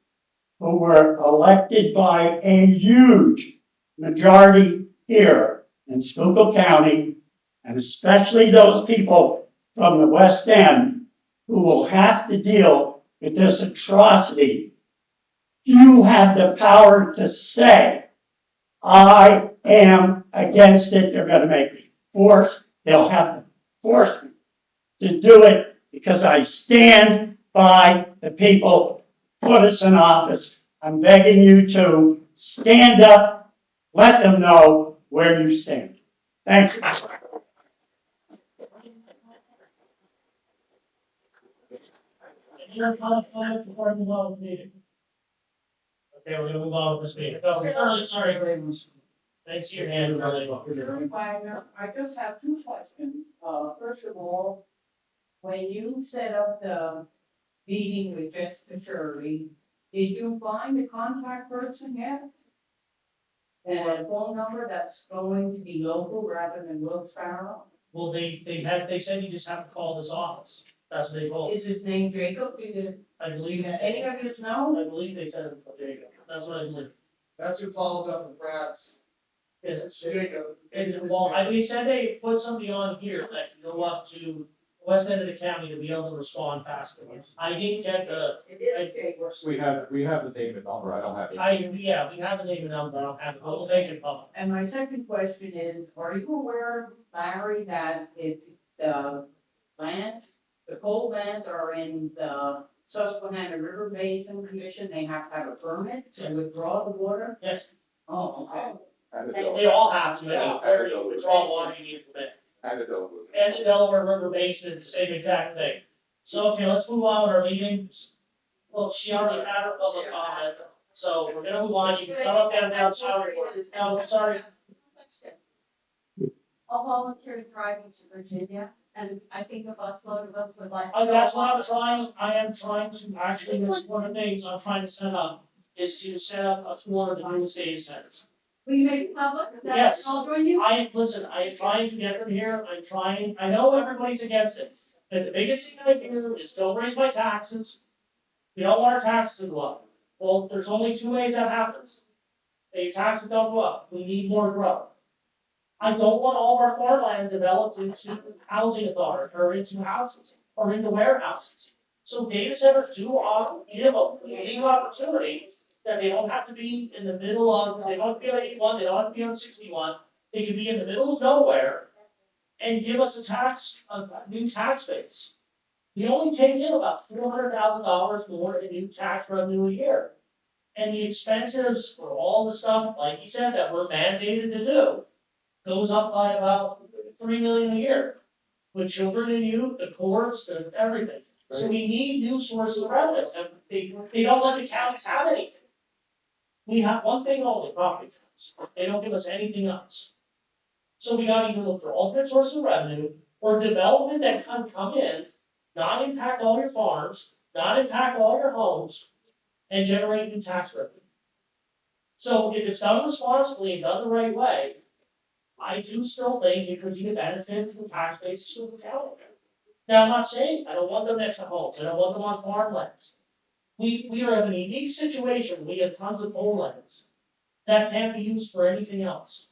who were elected by a huge majority here in Schuylkill County, and especially those people from the West End who will have to deal with this atrocity, you have the power to say, I am against it. They're going to make me force. They'll have to force me to do it because I stand by the people who put us in office. I'm begging you to stand up, let them know where you stand. Thank you. Okay, we're gonna move on with this meeting. Oh, sorry. Thanks to your hand. I just have two questions. First of all, when you set up the meeting with Jessica Shirley, did you find a contact person yet? And a phone number that's going to be local rather than Wilkes-Barre? Well, they said you just have to call this office. That's what they told. Is his name Jacob? I believe. Any of you know? I believe they said it was Jacob. That's what I believe. That's who follows up with Brad's. It's Jacob. Well, they said they put somebody on here that can go up to west end of the county to be able to respond faster. I didn't get the. It is Jacob. We have the name and number, I don't have it. we have the name and number, I don't have it, we'll make it public. And my second question is, are you aware, Larry, that if the land, the coal lands are in the Susquehanna River Basin Commission, they have to have a permit to withdraw the water? Yes. Oh, okay. They all have to, withdraw water, you need a permit. And the Delaware River Basin is the same exact thing. So, okay, let's move on with our meeting. Well, she already had her public comment, so we're gonna move on. You can come up and down salary board. No, sorry. I'll volunteer to drive you to Virginia, and I think a busload of us would like. to go That's what I'm along. trying, I am trying to, actually, that's one of the things I'm trying to set up, is to set up a tour of the new data centers. Will you make it public? That Yes. I'll join you? Listen, I am trying to get them here, I know everybody's against it, but the biggest thing I hear is don't raise my taxes. We don't want our taxes to go up. Well, there's only two ways that happens. The taxes don't go up, we need more growth. I don't want all of our farmland developed into housing authority, or into houses, or into warehouses. So data centers do give a legal opportunity that they don't have to be in the middle of, they don't have to be on 81, they don't have to be on 61. They can be in the middle of nowhere and give us a new tax base. We only take in about $400,000 more in new tax revenue a year. And the expenses for all the stuff, like you said, that we're mandated to do, goes up by about $3 million a year. With children and youth, the courts, the everything. So we need new sources of revenue, and they don't let the counties have anything. We have one thing only, property tax. They don't give us anything else. So we gotta either look for alternate sources of revenue, or development that can come in, not impact all your farms, not impact all your homes, and generate new tax revenue. So if it's done responsibly and done the right way, I do still think it could be a benefit for the tax base of the county. Now, I'm not saying I don't want them next to homes, I don't want them on farmlands. We are in a unique situation, we have tons of lands that can't be used for anything else.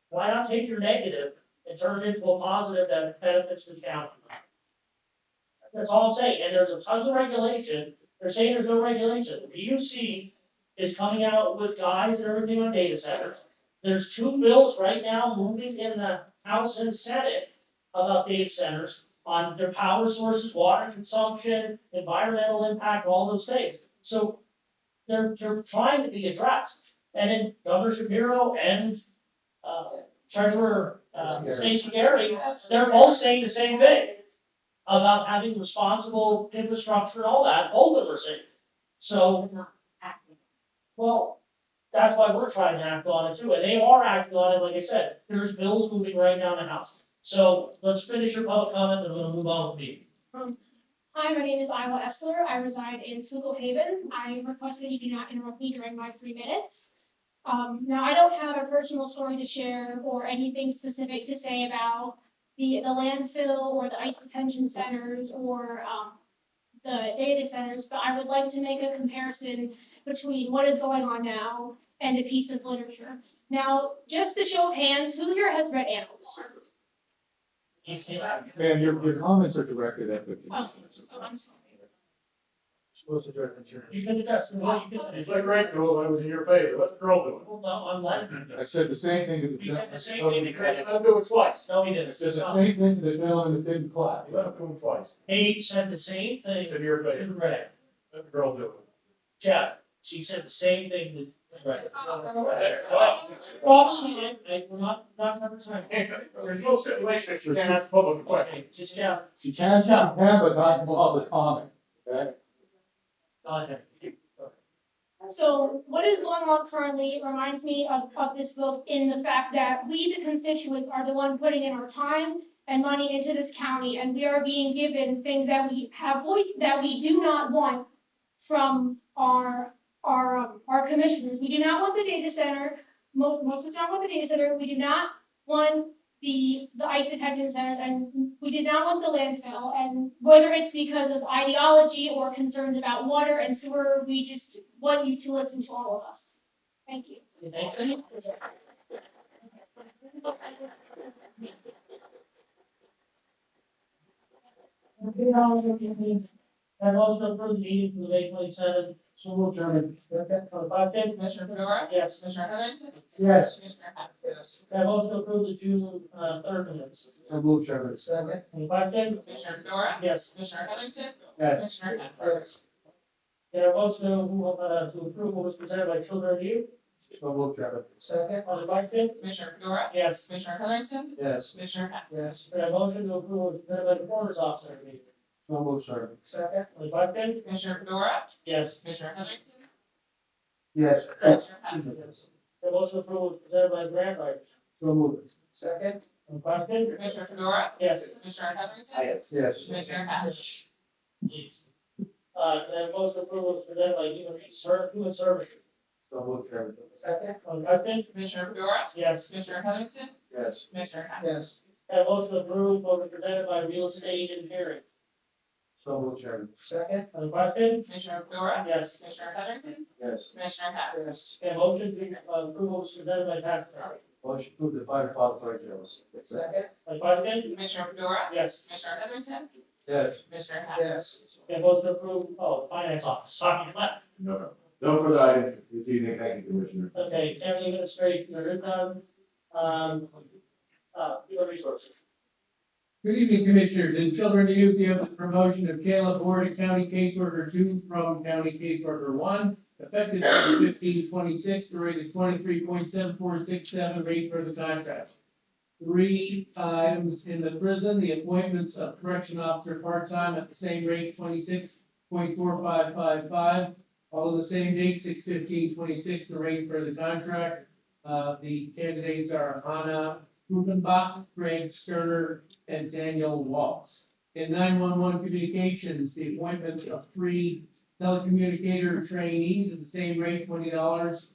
Why not take your negative and turn it into a positive that benefits the county? That's all I'm saying, and there's a tons of regulation, they're saying there's no regulation. The PUC is coming out with guides and everything on data centers. There's two bills right now moving in the House and Senate about data centers on their power sources, water consumption, environmental impact, all those things. So they're trying to be addressed. And then Governor Shapiro and Treasurer Stacey Gary, they're both saying the same thing about having responsible infrastructure and all that. Both of them are saying. So, well, that's why we're trying to act on it too, and they are acting on it, like I said, there's bills moving right now in the House. So, let's finish your public comment, and we're gonna move on with the meeting. Hi, my name is Iowa Essler. I reside in Schuylkill Haven. I request that you do not interrupt me during my 3 minutes. Now, I don't have a personal story to share or anything specific to say about the landfill or the ice detention centers or the data centers, but I would like to make a comparison between what is going on now and a piece of literature. Now, just a show of hands, who here has read Animals? Man, your comments are directed at the. Oh, I'm sorry. Supposed to direct at your. You can address, well, you can. It's like right, Joel, I was in your favor, what's the girl doing? Well, no, I'm letting I said the same thing to the. He said the same gentleman. thing to You let him do it twice. No, he didn't. I said the same thing to the gentleman that didn't clap, you let him do it twice. He said the same thing. It's in your favor. To Ray. Let the girl do it. Jeff, she said the same thing to Ray. Obviously, we're not covering time. There's no stipulation, she can't ask public a question. Okay, just Jeff. She can, but not public comment, okay? Go ahead. So what is going on currently reminds me of this book in the fact that we, the constituents, are the one putting in our time and money into this county, and we are being given things that we have voice that we do not want from our commissioners. We do not want the data center. Most of us don't want the data center. We do not want the ice detention center, and we did not want the landfill. And whether it's because of ideology or concerns about water and sewer, we just want you to listen to all of us. Thank you. Thank you. Okay, now we're going to have also approve the meeting for the May 27th. So we'll adjourn. Okay, for the 5:10. Commissioner Fedora? Yes. Commissioner Heatherington? Yes. Commissioner Hess? Yes. Have also approved the June 3rd minutes. So move, Chairman. Second. And 5:10. Commissioner Fedora? Yes. Commissioner Heatherington? Yes. Commissioner Hess? Yes. There are also to approve what was presented by Children and Youth. So move, Chairman. Second. On the 5:10. Commissioner Fedora? Yes. Commissioner Heatherington? Yes. Commissioner Hess? Yes. There are motion to approve what was presented by the Coroner's Office. So moved, sir. Second. On the question? Commissioner Fedora, Yes. Commissioner Heatherington, Yes. Commissioner Hess. The motion approved was presented by grant writers. So moved. Second. On the question? Commissioner Fedora, Yes. Commissioner Heatherington, Yes. Commissioner Hess. Please. The motion approved was presented by Human Services. So moved, Chairman. Second. On the question? Commissioner Fedora, Yes. Commissioner Heatherington, Yes. Commissioner Hess. Yes. The motion approved was presented by Real Estate Engineering. So moved, Chairman. Second. On the question? Commissioner Fedora, Yes. Commissioner Heatherington, Yes. Commissioner Hess. The motion approval was presented by Tax Collector. Motion to the fire department details. Second. On the question? Commissioner Fedora, Yes. Commissioner Heatherington, Yes. Commissioner Hess. The motion approved, Finance Office, sorry, left. No further items this evening, thank you, Commissioner. Okay, county administration, there is none. Human resources. Good evening, Commissioners. In Children and Youth, you have the promotion of Caleb Ward to County Caseworker 2 from County Caseworker 1. Effective 15/26, the rate is 23.7467, rate for the contract. 3 items in the prison, the appointments of correction officer part-time at the same rate, 26.4555. All the same date, 6/15/26, the rate for the contract. The candidates are Hannah Rubenbach, Greg Sterner, and Daniel Waltz. In 911 communications, the appointment of 3 telecommunicator trainees at the same rate, $20.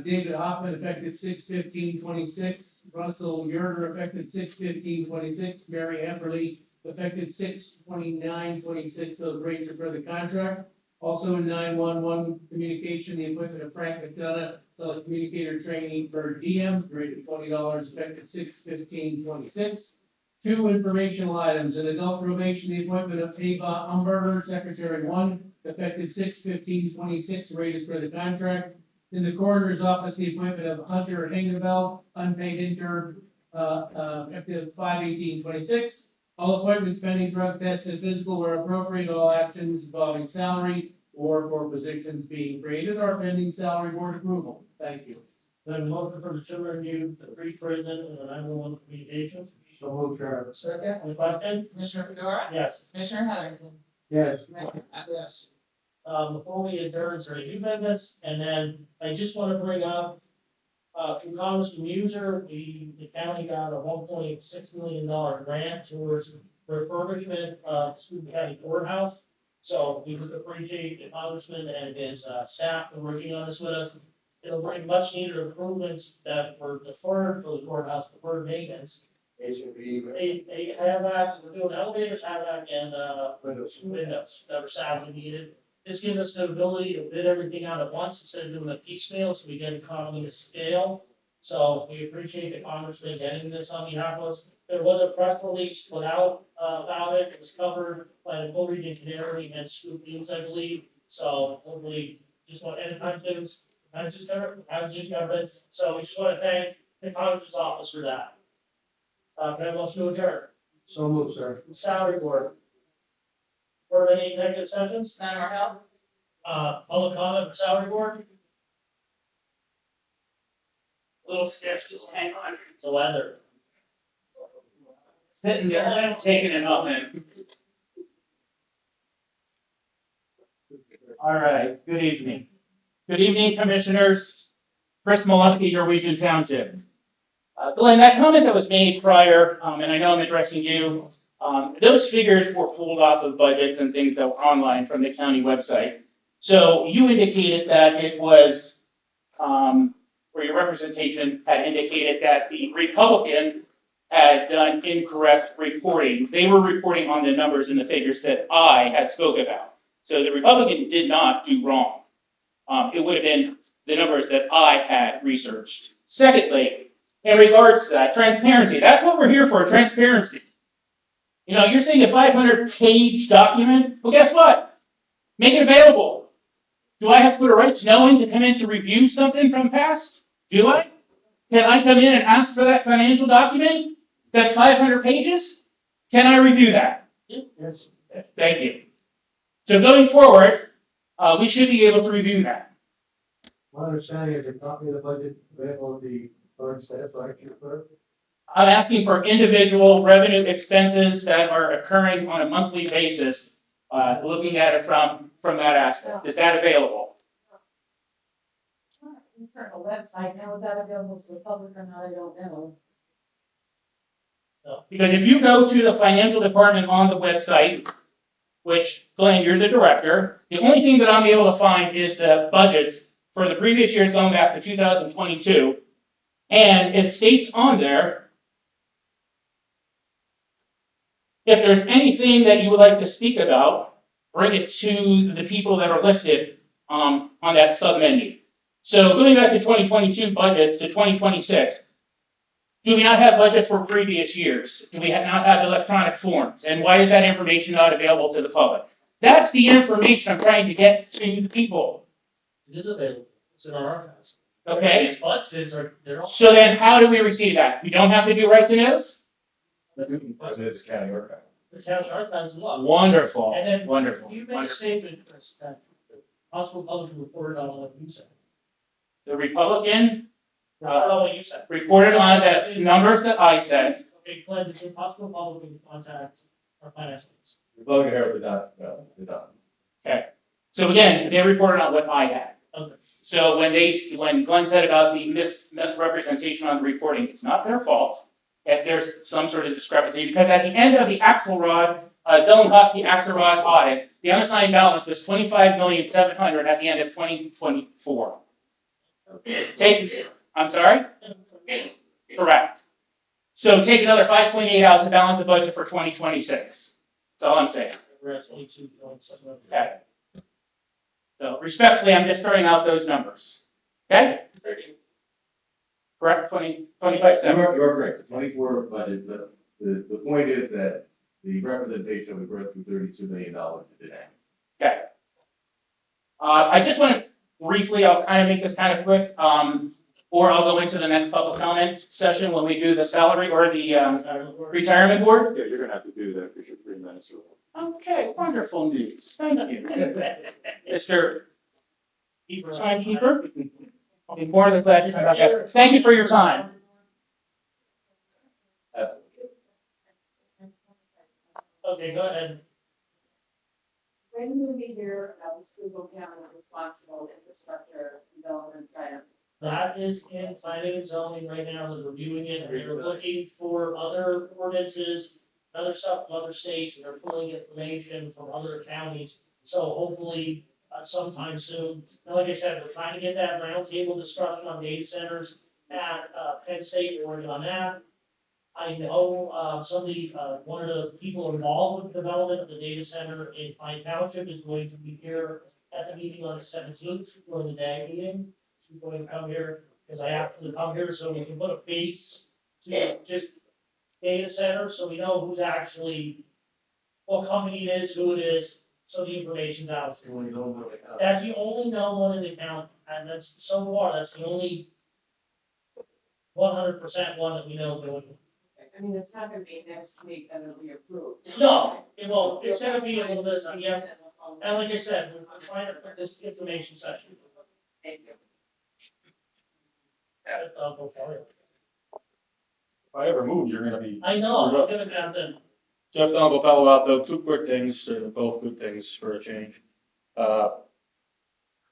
David Hoffman, effective 6/15/26. Russell Yerger, effective 6/15/26. Mary Amberly, effective 6/29/26. Those rates are for the contract. Also in 911 communication, the appointment of Frank McDonough, telecommunicator trainee per diem, rate of $20, effective 6/15/26. 2 informational items. In adult probation, the appointment of Ava Umberger, secretary 1, effective 6/15/26, rate is for the contract. In the coroner's office, the appointment of Hunter Hangeveld, unpaid intern, effective 5/18/26. All appointments pending drug test and physical where appropriate, all actions involving salary or for positions being created are pending salary board approval. Thank you. Then motion for the children and youth, the free prison, and the 911 communications. So moved, Chairman. Second. On the question? Commissioner Fedora, Yes. Commissioner Heatherington, Yes. Commissioner Hess. Before we adjourn, is there any new business? And then I just want to bring up, from Congressman Muser, the county got a $1.6 million grant towards refurbishment of Schuylkill County Courthouse. So we would appreciate the congressman and his staff for working on this with us. It'll bring much needed improvements that were deferred for the courthouse, deferred maintenance. They have that, we're doing elevators, HVAC, and windows that were sadly needed. This gives us the ability to bid everything out at once instead of doing a piecemeal, so we get economy of scale. So we appreciate the congressman getting this on behalf of us. There was a press release put out about it. It was covered by the co-region Canary and Scoop News, I believe. So hopefully, just want, and I just covered it. So we just want to thank the congressman's office for that. Can I have a motion to adjourn? So moved, sir. Salary board. For any executive sessions? None are held. Public comment for salary board? Little stiff, just hang on. It's the weather. Sitting there, taking it all in. All right, good evening. Good evening, commissioners. Chris Molesky, Norwegian Township. Glenn, that comment that was made prior, and I know I'm addressing you, those figures were pulled off of budgets and things that were online from the county website. So you indicated that it was, or your representation had indicated that the Republican had done incorrect reporting. They were reporting on the numbers and the figures that I had spoke about. So the Republican did not do wrong. It would have been the numbers that I had researched. Secondly, in regards to that, transparency. That's what we're here for, transparency. You know, you're saying a 500-page document? Well, guess what? Make it available. Do I have to put a right to know in to come in to review something from past? Do I? Can I come in and ask for that financial document that's 500 pages? Can I review that? Yes. Thank you. So going forward, we should be able to review that. My understanding is a copy of the budget available at the clerk's desk, right, clerk? I'm asking for individual revenue expenses that are occurring on a monthly basis, looking at it from that aspect. Is that available? Internal website, now is that available to the public or not, I don't know. Because if you go to the financial department on the website, which, Glenn, you're the director, the only thing that I'm able to find is the budgets for the previous years going back to 2022. And it states on there, if there's anything that you would like to speak about, bring it to the people that are listed on that sub-menu. So going back to 2022 budgets to 2026, do we not have budgets for previous years? Do we not have electronic forms? And why is that information not available to the public? That's the information I'm trying to get to the people. It is available. It's in our archives. Okay? These budgets are, they're all. So then how do we receive that? We don't have to do right to knows? This county archive. The county archives law. Wonderful. And then Wonderful. you make a Wonderful. statement that the possible public reported on what you said. The Republican On what you said. reported on the numbers that I said. Okay, Glenn, did the possible public contact our finance office? Republican Herald did not. Okay. So again, they reported on what I had. Okay. So when Glenn said about the misrepresentation on the reporting, it's not their fault if there's some sort of discrepancy, because at the end of the Axelrod, Zelenkowski Axelrod audit, the unassigned balance was $25,700,000 at the end of 2024. I'm sorry? Correct. So take another 5.8 out to balance the budget for 2026. That's all I'm saying. We're at 22.7. Okay. So respectfully, I'm just throwing out those numbers. Okay? Correct? 25.7. You are correct, the 24 budget, but the point is that the representation was worth $32 million today. Okay. I just want to briefly, I'll kind of make this kind of quick, or I'll go into the next public comment session when we do the salary or the retirement board. Yeah, you're gonna have to do that because you're 3 minutes early. Okay, wonderful news. Thank you. Mr. Timekeeper, I'll be more than glad to come back. Thank you for your time. Okay, go ahead. When will we hear about the Schuylkill County responsible infrastructure development plan? That is in planning and zoning right now, they're reviewing it, and they're looking for other ordinances, other stuff from other states, and they're pulling information from other counties. So hopefully, sometime soon, and like I said, we're trying to get that roundtable discussion on data centers at, Penn State, we're working on that. I know, somebody, one of the people involved with the development of the data center in Pine Township is going to be here at the meeting on the 17th, for the day meeting. She's going to come here, because I have to come here so we can put a face to just data center, so we know who's actually, what company it is, who it is, so the information's out. That's the only known one in the county, and that's, so far, that's the only 100% one that we know is going. I mean, it's not gonna be next week that it'll be approved. No, it won't, it's gonna be a little bit, yeah, and like I said, we're trying to put this information session. Thank you. I'll go for it. If I ever move, you're gonna be. I know, screwed up. I'm gonna have them. Jeff Dunkel, Palo Alto, two quick things, both good things for a change.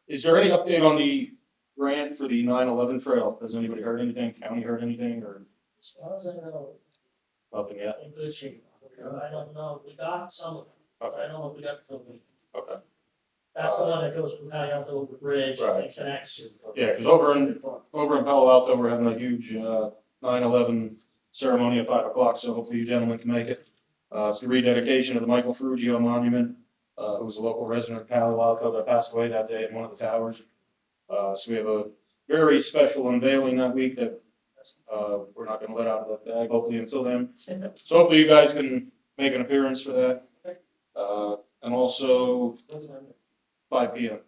Is there any update on the grant for the 9/11 trail? Has anybody heard anything? County heard anything or As far as I know, nothing yet? in good shape. I don't know, we got some of it, but I don't know if we got the full thing. Okay. That's the one that goes from Palo Alto over the bridge Right. and connects. Yeah, because over in Palo Alto, we're having a huge 9/11 ceremony at 5 o'clock, so hopefully you gentlemen can make it. It's the rededication of the Michael Ferruggio Monument, who was a local resident of Palo Alto that passed away that day in one of the towers. So we have a very special unveiling that week that we're not going to let out of the bag, hopefully until then. So hopefully you guys can make an appearance for that. And also 5 p.m.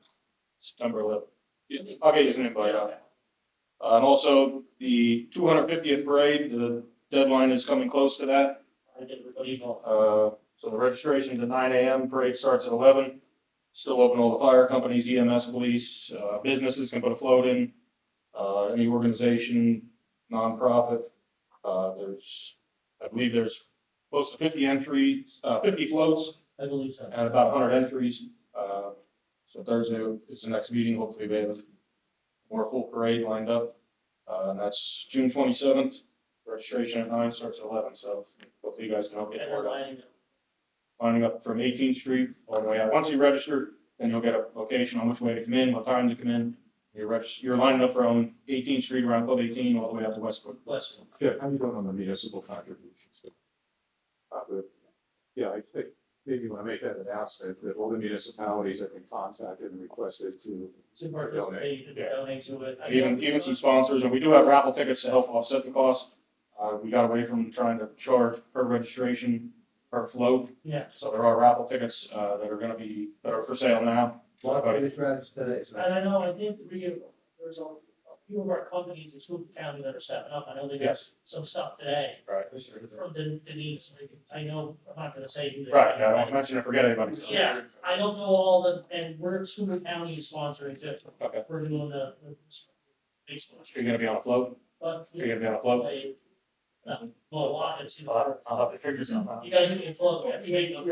September 11th. I'll get you an invite out. And also the 250th parade, the deadline is coming close to that. So the registration's at 9 a.m., parade starts at 11. Still open to all the fire companies, EMS, police, businesses can put a float in, any organization, nonprofit. I believe there's close to 50 entries, 50 floats, I believe so. and about 100 entries. So Thursday is the next meeting. Hopefully we have a more full parade lined up. And that's June 27th. Registration at 9, starts at 11. So hopefully you guys can help get And the word out. lining up. Lining up from 18th Street all the way out. Once you register, then you'll get a location on which way to come in, what time to come in. You're lining up from 18th Street around Club 18 all the way up to Westwood. Westwood. Jeff, how you doing on the municipal contributions? Yeah, I think maybe you want to make that announcement that all the municipalities have been contacted and requested to Participate and donate to it. Even some sponsors, and we do have raffle tickets to help offset the cost. We got away from trying to charge per registration, per float. Yeah. So there are raffle tickets that are for sale now. And I know, I think there's a few of our companies in Schuylkill County that are stepping up. I know they got Yes. some stuff today. Right. From Denise, I know, I'm not gonna say who they are. Right, yeah, I won't mention it, forget anybody. Yeah, I don't know all the, and we're, Schuylkill County is sponsoring too. Okay. We're doing the baseball. You're gonna be on a float? But. You're gonna be on a float? No, well, I'll have to figure something out. You gotta give me a float. Eggs are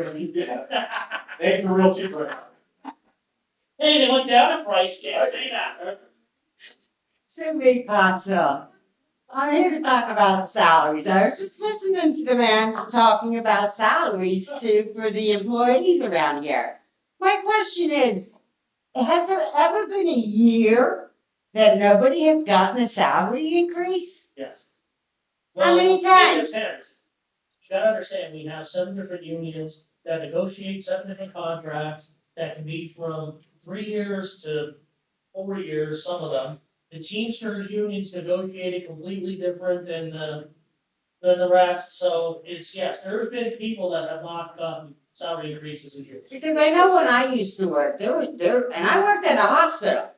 real cheap right now. Hey, they went down in price, can't say that. Sue B. Pottsville. I'm here to talk about salaries. I was just listening to the man talking about salaries for the employees around here. My question is, has there ever been a year that nobody has gotten a salary increase? Yes. How many It times? depends. You gotta understand, we have 7 different unions that negotiate 7 different contracts that can be from 3 years to 4 years, some of them. The Teamsters unions negotiated completely different than the rest, so yes, there have been people that have not gotten salary increases in years. Because I know when I used to work, and I worked at a hospital.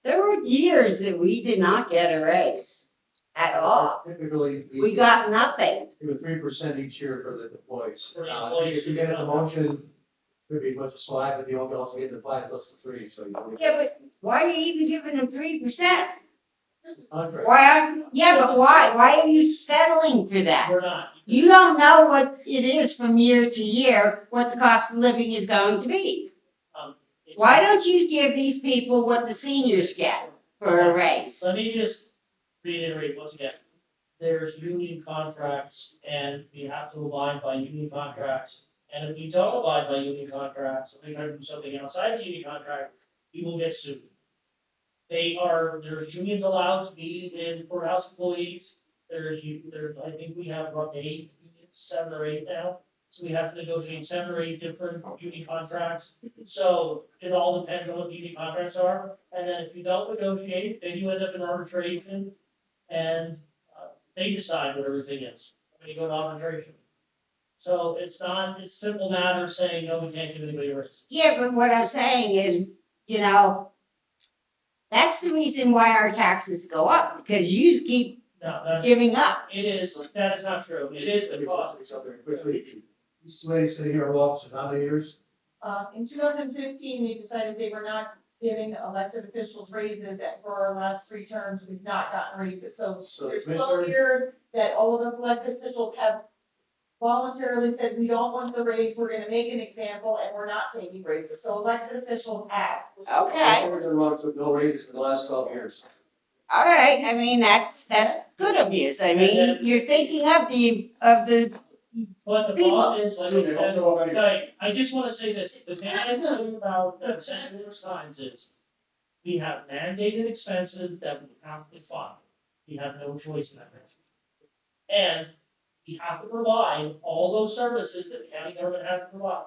There were years that we did not get a raise at all. Typically. We got nothing. Give it 3% each year for the employees. For the employees If you get a promotion, could be much a slide, but you don't also get the 5 plus the 3, so you. Yeah, but why are you even giving them 3%? Contract. Why are you settling for that? We're not. You don't know what it is from year to year, what the cost of living is going to be. Why don't you give these people what the seniors get for a raise? Let me just reiterate once again. There's union contracts and we have to abide by union contracts. And if we don't abide by union contracts, if we try to do something outside the union contract, we will get sued. There's unions allowed to be in courthouse employees. I think we have about 8 unions, 7 or 8 now. So we have to negotiate 7 or 8 different union contracts. So it all depends on what the union contracts are. And then if you don't negotiate, then you end up in arbitration and they decide what everything is when you go to arbitration. So it's not a simple matter of saying, no, we can't give anybody a raise. Yeah, but what I'm saying is, that's the reason why our taxes go up, because you keep giving up. That is not true. It is the cost. These two ladies sitting here in office for how many years? In 2015, they decided they were not giving elected officials raises, and for our last 3 terms, we've not gotten raises. So there's 12 years that all of us elected officials have voluntarily said, we don't want the raise, we're gonna make an example, and we're not taking raises. So elected officials have. Okay. No raises for the last 12 years. All right, I mean, that's good of you. I mean, you're thinking of the But the people. problem is, like I said, I just wanna say this, the thing I'm saying about the numerous times is, we have mandated expenses that we have to fund. We have no choice in that matter. And we have to provide all those services that the county government has to provide.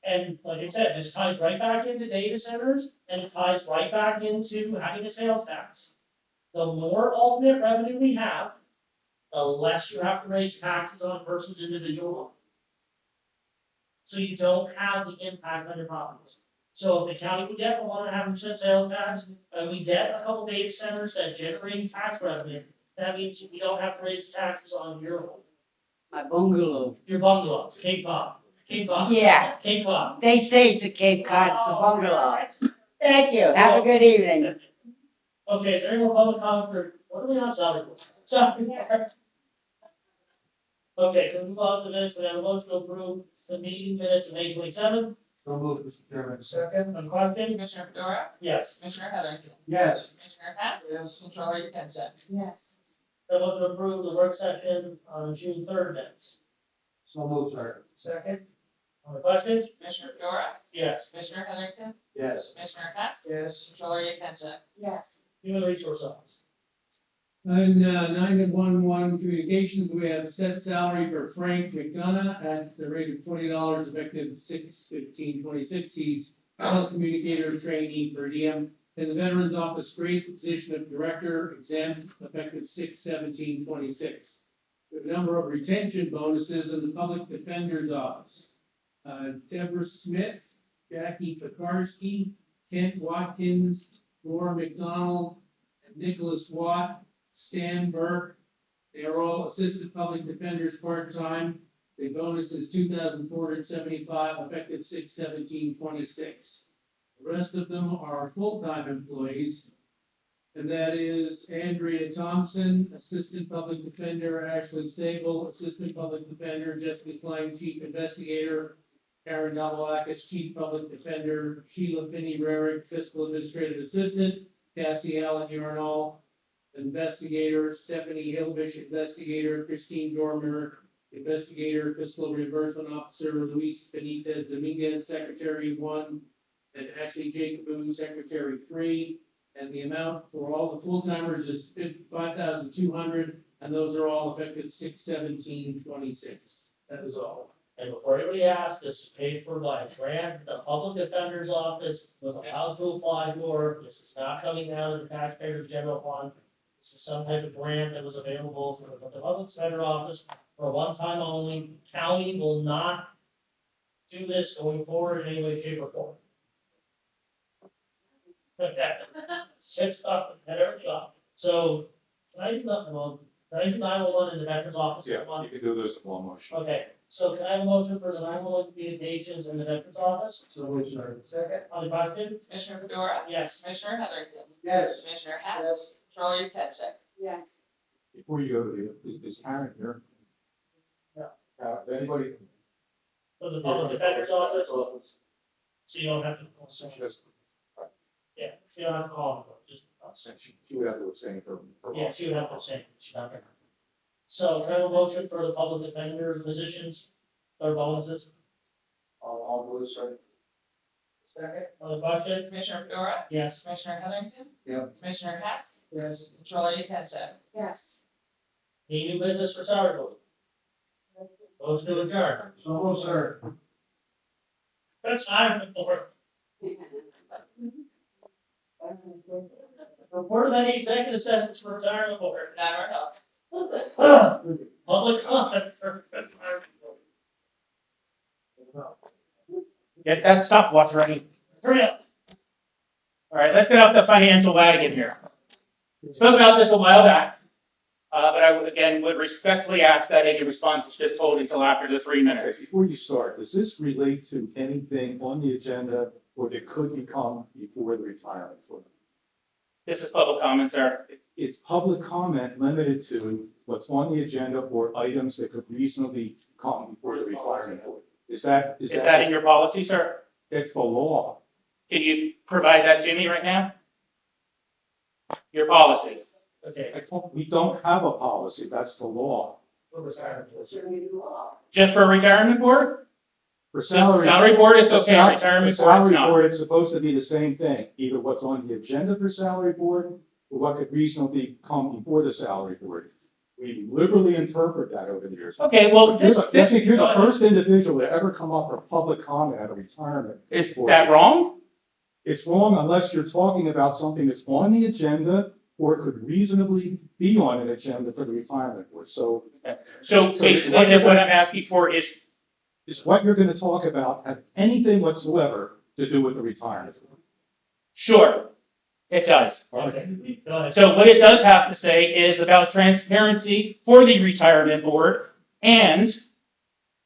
And like I said, this ties right back into data centers, and it ties right back into having a sales tax. The more alternate revenue we have, the less you have to raise taxes on a person's individual home. So you don't have the impact on your properties. So if the county would get a 1.5% sales tax, and we get a couple data centers that generate tax revenue, that means we don't have to raise taxes on your home. My bungalow. Your bungalow, Cape Cod. Cape Cod. Yeah. Cape Cod. They say it's a Cape Cod, it's the bungalow. Thank you. Have a good evening. Okay, is there any more public comment for, what are we on salary for? So, Okay, can we move on to the minutes? We have a motion to approve the meeting minutes of May 27th. So moved, Mr. Chairman. Second? On question? Commissioner Fedora, Yes. Commissioner Heatherington, Yes. Commissioner Hess, Yes. Controller Yekenship. Yes. The motion to approve the work session on June 3rd minutes. So moved, sir. Second? On the question? Commissioner Fedora, Yes. Commissioner Heatherington, Yes. Commissioner Hess, Yes. Controller Yekenship. Yes. Human Resource Office. On 911 communications, we have set salary for Frank McDonough at the rate of $20 effective 6/15/26. He's telecommunicator trainee per diem. In the Veterans Office, grade position of director exempt effective 6/17/26. We have a number of retention bonuses in the Public Defender's Office. Deborah Smith, Jackie Pekarsky, Kent Watkins, Laura McDonald, and Nicholas Watt, Stan Burke. They are all assistant public defenders part-time. The bonus is $2,475 effective 6/17/26. The rest of them are full-time employees. And that is Andrea Thompson, assistant public defender, Ashley Sable, assistant public defender, Jessica Klein, chief investigator, Karen Novelakis, chief public defender, Sheila Finney-Rarick, fiscal administrative assistant, Cassie Allen Yarnall, investigator, Stephanie Hilbish, investigator, Christine Dormer, investigator, fiscal reimbursement officer, Luis Benitez Dominguez, secretary 1, and Ashley Jacobu, secretary 3. And the amount for all the full-timers is $5,200, and those are all effective 6/17/26. That is all. And before anybody asks, this is paid for by a grant the Public Defender's Office was allowed to apply for. This is not coming out of the taxpayers' general fund. This is some type of grant that was available for the Public Defender Office for one time only. County will not do this going forward in any way, shape, or form. Shift up at every job. So, can I do nothing wrong? Can I do 911 in the Veterans Office? Yeah, you can do this in one motion. Okay, so can I have a motion for the 911 communications in the Veterans Office? So moved, sir. Second? On the question? Commissioner Fedora, Yes. Commissioner Heatherington, Yes. Commissioner Hess, Yes. Controller Yekenship. Yes. Before you go to is Karen here? Yeah. Is anybody? For the Public Defender's Office, so you don't have to, Just, yeah, you don't have to call them, just. she would have to abstain from. Yeah, she would have to say, she's not there. So can I have a motion for the public defender positions or bonuses? I'll move, sir. Second? On the question? Commissioner Fedora, Yes. Commissioner Heatherington, Yep. Commissioner Hess, Yes. Controller Yekenship. Yes. Any new business for salary board? Motion to adjourn. So moved, sir. That's time for. Report of any executive sessions for retirement board. Never help. Public comment for retirement board. Get that stopwatch ready. Hurry up. All right, let's get off the financial wagon here. We spoke about this a while back, but I would, again, would respectfully ask that any responses just hold until after the 3 minutes. Before you start, does this relate to anything on the agenda or that could become before the retirement board? This is public comment, sir. It's public comment limited to what's on the agenda or items that could reasonably come before the retirement board. Is that in your policy, sir? It's the law. Can you provide that to me right now? Your policy. Okay. We don't have a policy, that's the law. For retirement board. Just for a retirement board? For salary board, it's okay. Retirement board, it's Salary not. board, it's supposed to be the same thing, either what's on the agenda for salary board or what could reasonably come before the salary board. We liberally interpret that over the years. Okay, well, I think you're the first individual to ever come up with public comment at a retirement. Is board. that wrong? It's wrong unless you're talking about something that's on the agenda or could reasonably be on an agenda for the retirement board. So basically, then what I'm asking for is what you're going to talk about have anything whatsoever to do with the retirement board. Sure, it does. Okay. Go ahead. So what it does have to say is about transparency for the retirement board and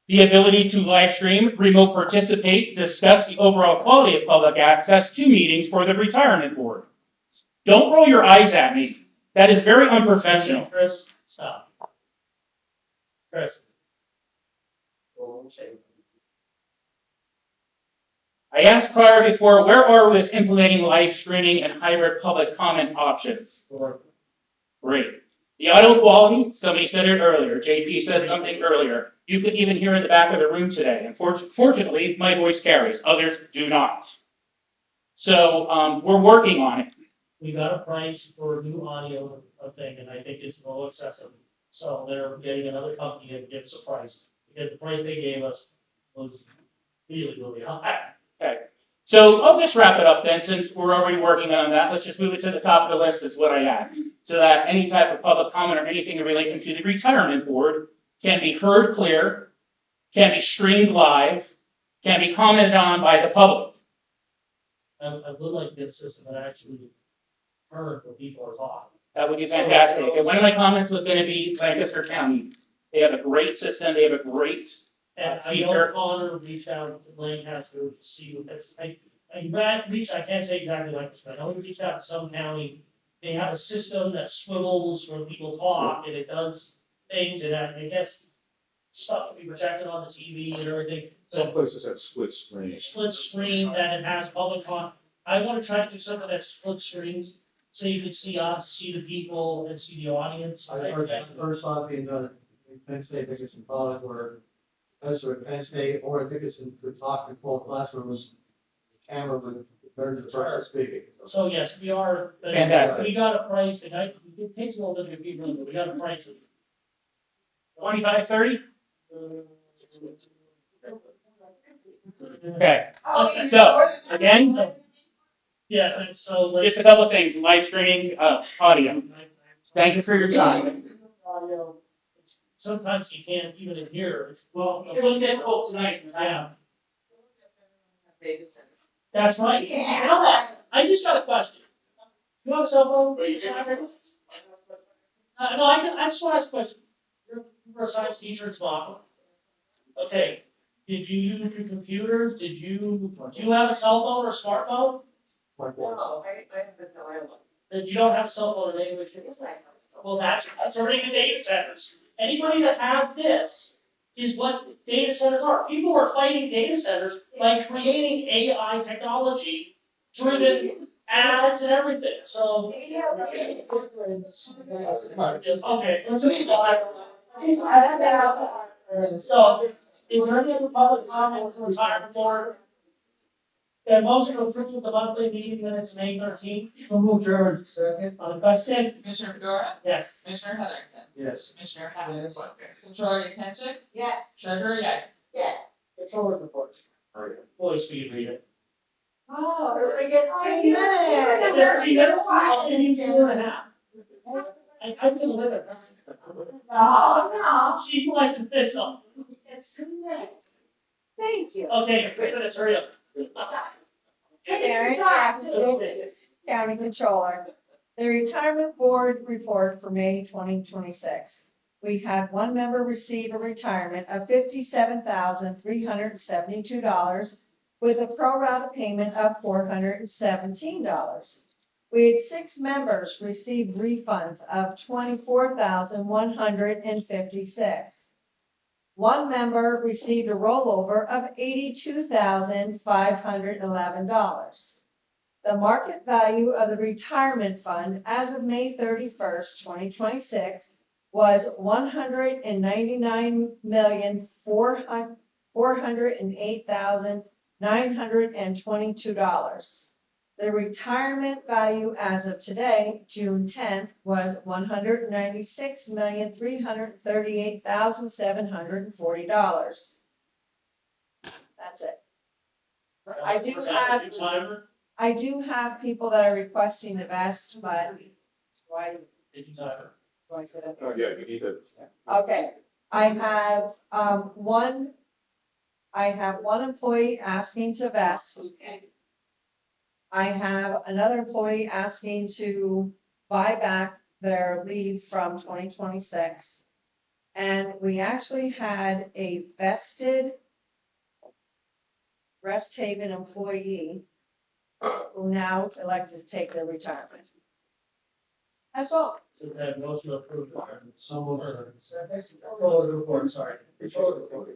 the ability to live stream, remote participate, discuss the overall quality of public access to meetings for the retirement board. Don't roll your eyes at me. That is very unprofessional. Chris, stop. Chris, I asked prior before, where are we with implementing live streaming and hybrid public comment options? Great. The audio quality, somebody said it earlier. JP said something earlier. You could even hear in the back of the room today. And fortunately, my voice carries. Others do not. So we're working on it. We got a price for a new audio thing, and I think it's a little excessive. So they're getting another company to give us a price, because the price they gave us was really, really high. Okay. So I'll just wrap it up then, since we're already working on that. Let's just move it to the top of the list is what I add. So that any type of public comment or anything in relation to the retirement board can be heard clear, can be streamed live, can be commented on by the public. I would like to get a system that actually heard what people are talking. That would be fantastic. And one of my comments was going to be Lancaster County. They have a great system. They have a great And I know feature. Connor reached out to Lancaster to see what that's, I reached, I can't say exactly like this, but I know he reached out to some county. They have a system that swivels when people talk, and it does things, and I guess stuff can be projected on the TV and everything. Some places have split screen. Split screen, that it has public I wanna try to do something that split screens, so you can see us, see the people, and see the audience. I heard that's the first time being done in Penn State, I think it's in college, where professor at Penn State, or I think it's in the talk in full classrooms, the camera would turn to the person speaking. So yes, we are. Fantastic. We got a price, and it takes a little bit to get people in, but we got a price of 25, 30? Okay. So, again, yeah, and so. just a couple of things. Live streaming audio. Thank you for your time. Audio, sometimes you can't even hear. Well, it was difficult tonight. Yeah. That's right. You know what? I just got a question. You have a cell phone? No, I just want to ask a question. You're a science teacher in Smock. Okay. Did you use your computer? Do you have a cell phone or a smartphone? No, I have the dial-up. That you don't have a cell phone in English? Yes, I have. Well, that's already the data centers. Anybody that has this is what data centers are. People are fighting data centers by creating AI technology driven ads and everything. So. Okay. So, is there any other public comment for retirement board? Okay, motion to approve the monthly meeting minutes, May 13th. So move German, second. On the question? Commissioner Fedora? Yes. Commissioner Heatherington? Yes. Commissioner Hess? Yes. Controller Yekenship? Yes. Treasurer Yap? Yeah. Controller's report. Boy, speed read it. Oh, everybody gets 2 minutes. I'll give you 2.5. I can live it. No. She's elected official. It's 2 minutes. Thank you. Okay, 3 minutes, hurry up. Karen, County Controller. The Retirement Board report for May 2026. We had one member receive a retirement of $57,372 with a pro rata payment of $417. We had 6 members receive refunds of $24,156. One member received a rollover of $82,511. The market value of the retirement fund as of May 31st, 2026 was $199,408,922. The retirement value as of today, June 10th, was $196,338,740. That's it. I do have people that are requesting the best, but why? Did you timer? Do I say that? Oh, yeah, you need to. Okay, I have one employee asking to vest. I have another employee asking to buy back their leave from 2026. And we actually had a vested Rest Haven employee who now elected to take their retirement. That's all. So that motion to approve. So moved. Controller's report, sorry. Controller's report.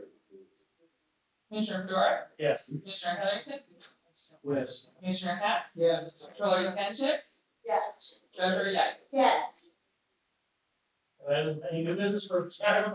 Commissioner Fedora, Yes. Commissioner Heatherington, Yes. Commissioner Hess, Yes. Controller Yekenship, Yes. Treasurer Yap. Yes. And any new business for Saturday?